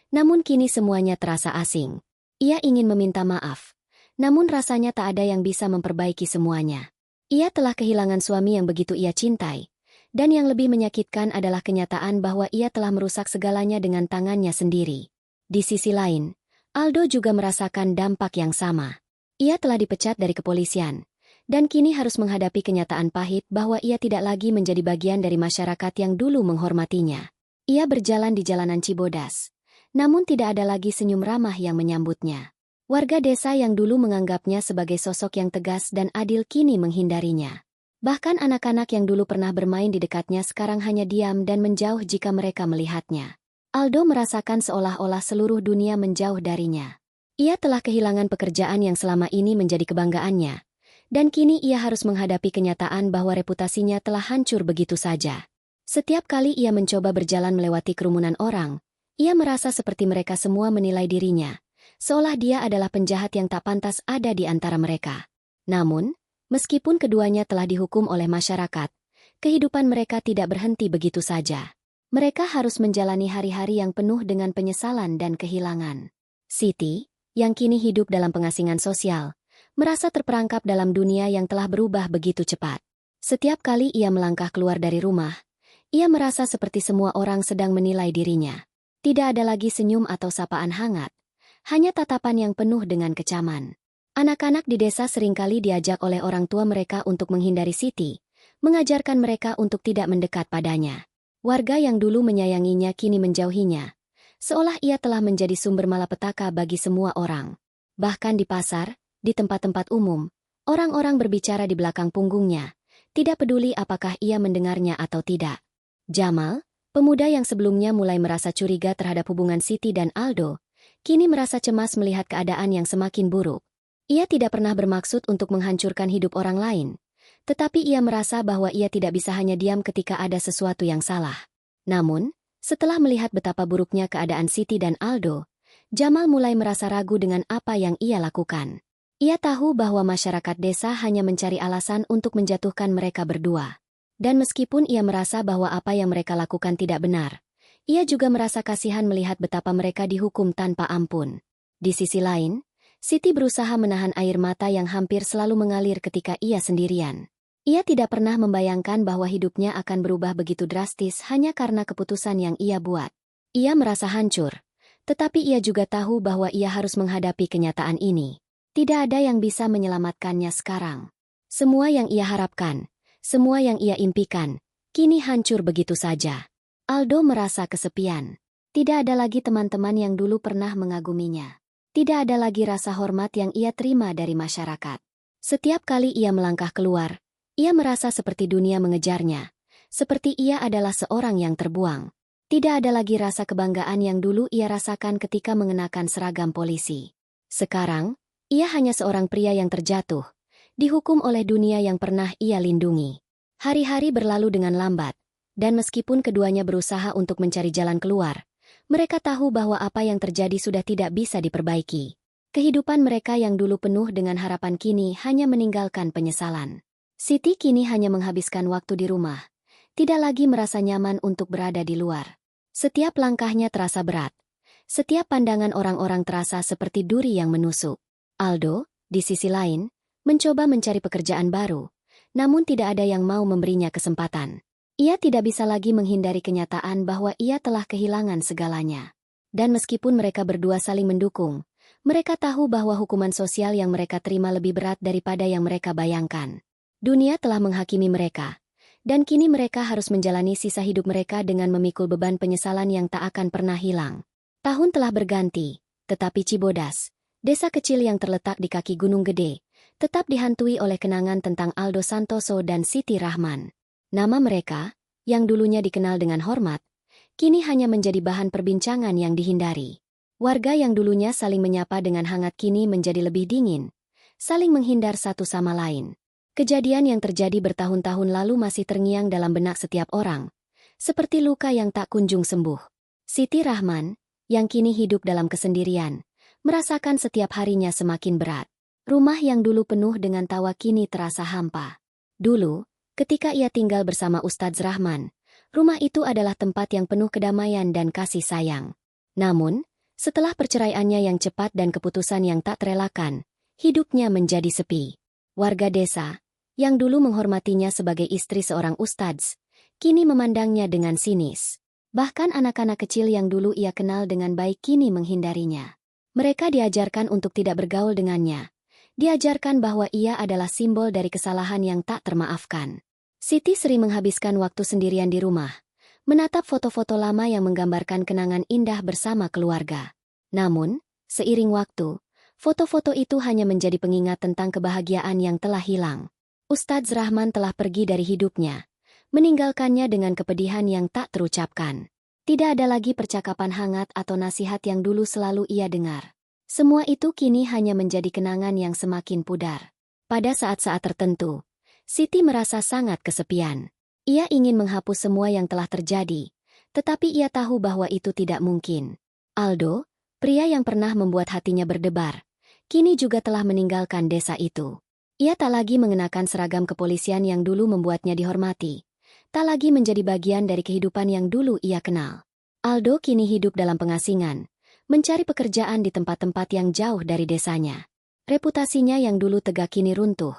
namun kini semuanya terasa asing. Ia ingin meminta maaf, namun rasanya tak ada yang bisa memperbaiki semuanya. Ia telah kehilangan suami yang begitu ia cintai, dan yang lebih menyakitkan adalah kenyataan bahwa ia telah merusak segalanya dengan tangannya sendiri. Di sisi lain, Aldo juga merasakan dampak yang sama. Ia telah dipecat dari kepolisian, dan kini harus menghadapi kenyataan pahit bahwa ia tidak lagi menjadi bagian dari masyarakat yang dulu menghormatinya. Ia berjalan di jalanan Cibodas, namun tidak ada lagi senyum ramah yang menyambutnya. Warga desa yang dulu menganggapnya sebagai sosok yang tegas dan adil kini menghindarinya. Bahkan anak-anak yang dulu pernah bermain di dekatnya sekarang hanya diam dan menjauh jika mereka melihatnya. Aldo merasakan seolah-olah seluruh dunia menjauh darinya. Ia telah kehilangan pekerjaan yang selama ini menjadi kebanggaannya, dan kini ia harus menghadapi kenyataan bahwa reputasinya telah hancur begitu saja. Setiap kali ia mencoba berjalan melewati kerumunan orang, ia merasa seperti mereka semua menilai dirinya, seolah dia adalah penjahat yang tak pantas ada di antara mereka. Namun, meskipun keduanya telah dihukum oleh masyarakat, kehidupan mereka tidak berhenti begitu saja. Mereka harus menjalani hari-hari yang penuh dengan penyesalan dan kehilangan. Siti, yang kini hidup dalam pengasingan sosial, merasa terperangkap dalam dunia yang telah berubah begitu cepat. Setiap kali ia melangkah keluar dari rumah, ia merasa seperti semua orang sedang menilai dirinya. Tidak ada lagi senyum atau sapaan hangat, hanya tatapan yang penuh dengan kecaman. Anak-anak di desa seringkali diajak oleh orang tua mereka untuk menghindari Siti, mengajarkan mereka untuk tidak mendekat padanya. Warga yang dulu menyayanginya kini menjauhinya, seolah ia telah menjadi sumber malapetaka bagi semua orang. Bahkan di pasar, di tempat-tempat umum, orang-orang berbicara di belakang punggungnya, tidak peduli apakah ia mendengarnya atau tidak. Jamal, pemuda yang sebelumnya mulai merasa curiga terhadap hubungan Siti dan Aldo, kini merasa cemas melihat keadaan yang semakin buruk. Ia tidak pernah bermaksud untuk menghancurkan hidup orang lain, tetapi ia merasa bahwa ia tidak bisa hanya diam ketika ada sesuatu yang salah. Namun, setelah melihat betapa buruknya keadaan Siti dan Aldo, Jamal mulai merasa ragu dengan apa yang ia lakukan. Ia tahu bahwa masyarakat desa hanya mencari alasan untuk menjatuhkan mereka berdua. Dan meskipun ia merasa bahwa apa yang mereka lakukan tidak benar, ia juga merasa kasihan melihat betapa mereka dihukum tanpa ampun. Di sisi lain, Siti berusaha menahan air mata yang hampir selalu mengalir ketika ia sendirian. Ia tidak pernah membayangkan bahwa hidupnya akan berubah begitu drastis hanya karena keputusan yang ia buat. Ia merasa hancur, tetapi ia juga tahu bahwa ia harus menghadapi kenyataan ini. Tidak ada yang bisa menyelamatkannya sekarang. Semua yang ia harapkan, semua yang ia impikan, kini hancur begitu saja. Aldo merasa kesepian. Tidak ada lagi teman-teman yang dulu pernah mengaguminya. Tidak ada lagi rasa hormat yang ia terima dari masyarakat. Setiap kali ia melangkah keluar, ia merasa seperti dunia mengejarnya, seperti ia adalah seorang yang terbuang. Tidak ada lagi rasa kebanggaan yang dulu ia rasakan ketika mengenakan seragam polisi. Sekarang, ia hanya seorang pria yang terjatuh, dihukum oleh dunia yang pernah ia lindungi. Hari-hari berlalu dengan lambat, dan meskipun keduanya berusaha untuk mencari jalan keluar, Mereka tahu bahwa apa yang terjadi sudah tidak bisa diperbaiki. Kehidupan mereka yang dulu penuh dengan harapan kini hanya meninggalkan penyesalan. Siti kini hanya menghabiskan waktu di rumah. Tidak lagi merasa nyaman untuk berada di luar. Setiap langkahnya terasa berat. Setiap pandangan orang-orang terasa seperti duri yang menusuk. Aldo, di sisi lain, mencoba mencari pekerjaan baru. Namun tidak ada yang mau memberinya kesempatan. Ia tidak bisa lagi menghindari kenyataan bahwa ia telah kehilangan segalanya. Dan meskipun mereka berdua saling mendukung, mereka tahu bahwa hukuman sosial yang mereka terima lebih berat daripada yang mereka bayangkan. Dunia telah menghakimi mereka, dan kini mereka harus menjalani sisa hidup mereka dengan memikul beban penyesalan yang tak akan pernah hilang. Tahun telah berganti, tetapi Cibodas, desa kecil yang terletak di kaki Gunung Gede, tetap dihantui oleh kenangan tentang Aldo Santoso dan Siti Rahman. Nama mereka, yang dulunya dikenal dengan hormat, kini hanya menjadi bahan perbincangan yang dihindari. Warga yang dulunya saling menyapa dengan hangat kini menjadi lebih dingin, saling menghindar satu sama lain. Kejadian yang terjadi bertahun-tahun lalu masih terngiang dalam benak setiap orang, seperti luka yang tak kunjung sembuh. Siti Rahman, yang kini hidup dalam kesendirian, merasakan setiap harinya semakin berat. Rumah yang dulu penuh dengan tawa kini terasa hampa. Dulu, ketika ia tinggal bersama Ustadz Rahman, rumah itu adalah tempat yang penuh kedamaian dan kasih sayang. Namun, setelah perceraiannya yang cepat dan keputusan yang tak terelakkan, hidupnya menjadi sepi. Warga desa, yang dulu menghormatinya sebagai istri seorang ustadz, kini memandangnya dengan sinis. Bahkan anak-anak kecil yang dulu ia kenal dengan baik kini menghindarinya. Mereka diajarkan untuk tidak bergaul dengannya. Diajarkan bahwa ia adalah simbol dari kesalahan yang tak termaafkan. Siti sering menghabiskan waktu sendirian di rumah, menatap foto-foto lama yang menggambarkan kenangan indah bersama keluarga. Namun, seiring waktu, foto-foto itu hanya menjadi pengingat tentang kebahagiaan yang telah hilang. Ustadz Rahman telah pergi dari hidupnya, meninggalkannya dengan kepedihan yang tak terucapkan. Tidak ada lagi percakapan hangat atau nasihat yang dulu selalu ia dengar. Semua itu kini hanya menjadi kenangan yang semakin pudar. Pada saat-saat tertentu, Siti merasa sangat kesepian. Ia ingin menghapus semua yang telah terjadi, tetapi ia tahu bahwa itu tidak mungkin. Aldo, pria yang pernah membuat hatinya berdebar, kini juga telah meninggalkan desa itu. Ia tak lagi mengenakan seragam kepolisian yang dulu membuatnya dihormati, tak lagi menjadi bagian dari kehidupan yang dulu ia kenal. Aldo kini hidup dalam pengasingan, mencari pekerjaan di tempat-tempat yang jauh dari desanya. Reputasinya yang dulu tegak kini runtuh,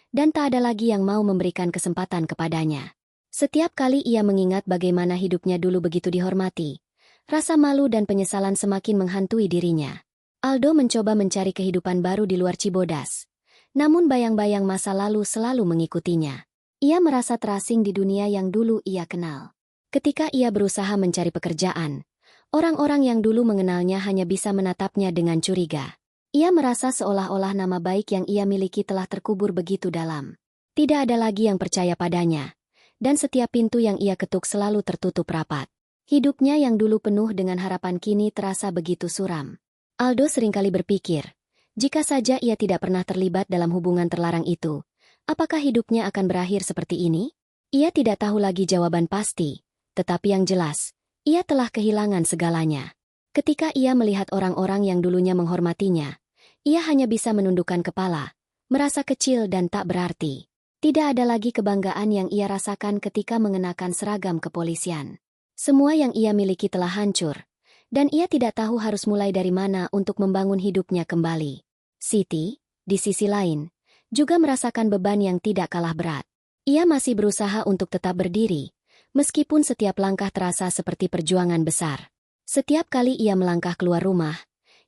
dan tak ada lagi yang mau memberikan kesempatan kepadanya. Setiap kali ia mengingat bagaimana hidupnya dulu begitu dihormati, rasa malu dan penyesalan semakin menghantui dirinya. Aldo mencoba mencari kehidupan baru di luar Cibodas, namun bayang-bayang masa lalu selalu mengikutinya. Ia merasa terasing di dunia yang dulu ia kenal. Ketika ia berusaha mencari pekerjaan, orang-orang yang dulu mengenalnya hanya bisa menatapnya dengan curiga. Ia merasa seolah-olah nama baik yang ia miliki telah terkubur begitu dalam. Tidak ada lagi yang percaya padanya, dan setiap pintu yang ia ketuk selalu tertutup rapat. Hidupnya yang dulu penuh dengan harapan kini terasa begitu suram. Aldo seringkali berpikir, jika saja ia tidak pernah terlibat dalam hubungan terlarang itu, apakah hidupnya akan berakhir seperti ini? Ia tidak tahu lagi jawaban pasti, tetapi yang jelas, ia telah kehilangan segalanya. Ketika ia melihat orang-orang yang dulunya menghormatinya, ia hanya bisa menundukkan kepala, merasa kecil dan tak berarti. Tidak ada lagi kebanggaan yang ia rasakan ketika mengenakan seragam kepolisian. Semua yang ia miliki telah hancur, dan ia tidak tahu harus mulai dari mana untuk membangun hidupnya kembali. Siti, di sisi lain, juga merasakan beban yang tidak kalah berat. Ia masih berusaha untuk tetap berdiri, meskipun setiap langkah terasa seperti perjuangan besar. Setiap kali ia melangkah keluar rumah,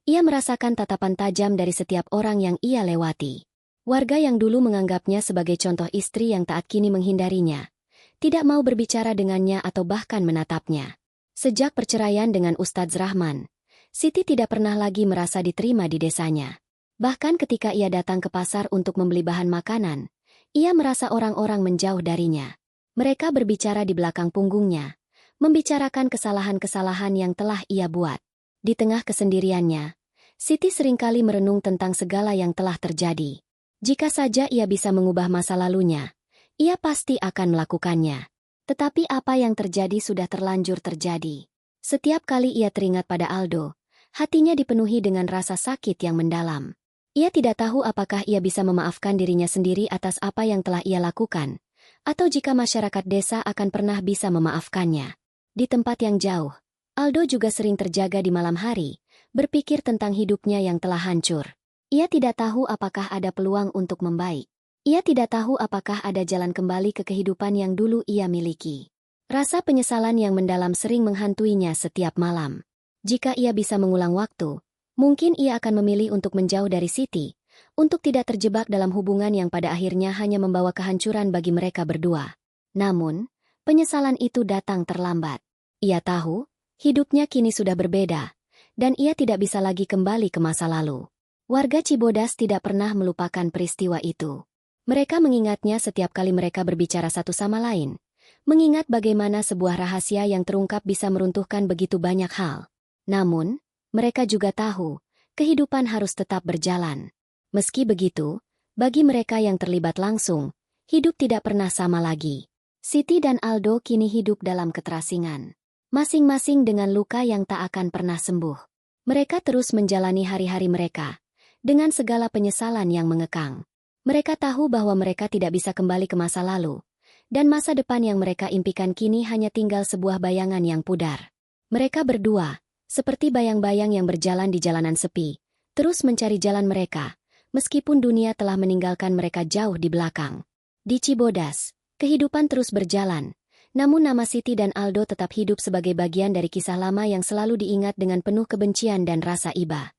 ia merasakan tatapan tajam dari setiap orang yang ia lewati. Warga yang dulu menganggapnya sebagai contoh istri yang taat kini menghindarinya, tidak mau berbicara dengannya atau bahkan menatapnya. Sejak perceraian dengan Ustadz Rahman, Siti tidak pernah lagi merasa diterima di desanya. Bahkan ketika ia datang ke pasar untuk membeli bahan makanan, ia merasa orang-orang menjauh darinya. Mereka berbicara di belakang punggungnya, membicarakan kesalahan-kesalahan yang telah ia buat. Di tengah kesendiriannya, Siti seringkali merenung tentang segala yang telah terjadi. Jika saja ia bisa mengubah masa lalunya, ia pasti akan melakukannya. Tetapi apa yang terjadi sudah terlanjur terjadi. Setiap kali ia teringat pada Aldo, hatinya dipenuhi dengan rasa sakit yang mendalam. Ia tidak tahu apakah ia bisa memaafkan dirinya sendiri atas apa yang telah ia lakukan, atau jika masyarakat desa akan pernah bisa memaafkannya. Di tempat yang jauh, Aldo juga sering terjaga di malam hari, berpikir tentang hidupnya yang telah hancur. Ia tidak tahu apakah ada peluang untuk membaik. Ia tidak tahu apakah ada jalan kembali ke kehidupan yang dulu ia miliki. Rasa penyesalan yang mendalam sering menghantuinya setiap malam. Jika ia bisa mengulang waktu, mungkin ia akan memilih untuk menjauh dari Siti, untuk tidak terjebak dalam hubungan yang pada akhirnya hanya membawa kehancuran bagi mereka berdua. Namun, penyesalan itu datang terlambat. Ia tahu, hidupnya kini sudah berbeda, dan ia tidak bisa lagi kembali ke masa lalu. Warga Cibodas tidak pernah melupakan peristiwa itu. Mereka mengingatnya setiap kali mereka berbicara satu sama lain, mengingat bagaimana sebuah rahasia yang terungkap bisa meruntuhkan begitu banyak hal. Namun, mereka juga tahu, kehidupan harus tetap berjalan. Meski begitu, bagi mereka yang terlibat langsung, hidup tidak pernah sama lagi. Siti dan Aldo kini hidup dalam keterasingan, masing-masing dengan luka yang tak akan pernah sembuh. Mereka terus menjalani hari-hari mereka, dengan segala penyesalan yang mengekang. Mereka tahu bahwa mereka tidak bisa kembali ke masa lalu, dan masa depan yang mereka impikan kini hanya tinggal sebuah bayangan yang pudar. Mereka berdua, seperti bayang-bayang yang berjalan di jalanan sepi, terus mencari jalan mereka, meskipun dunia telah meninggalkan mereka jauh di belakang. Di Cibodas, kehidupan terus berjalan, namun nama Siti dan Aldo tetap hidup sebagai bagian dari kisah lama yang selalu diingat dengan penuh kebencian dan rasa iba.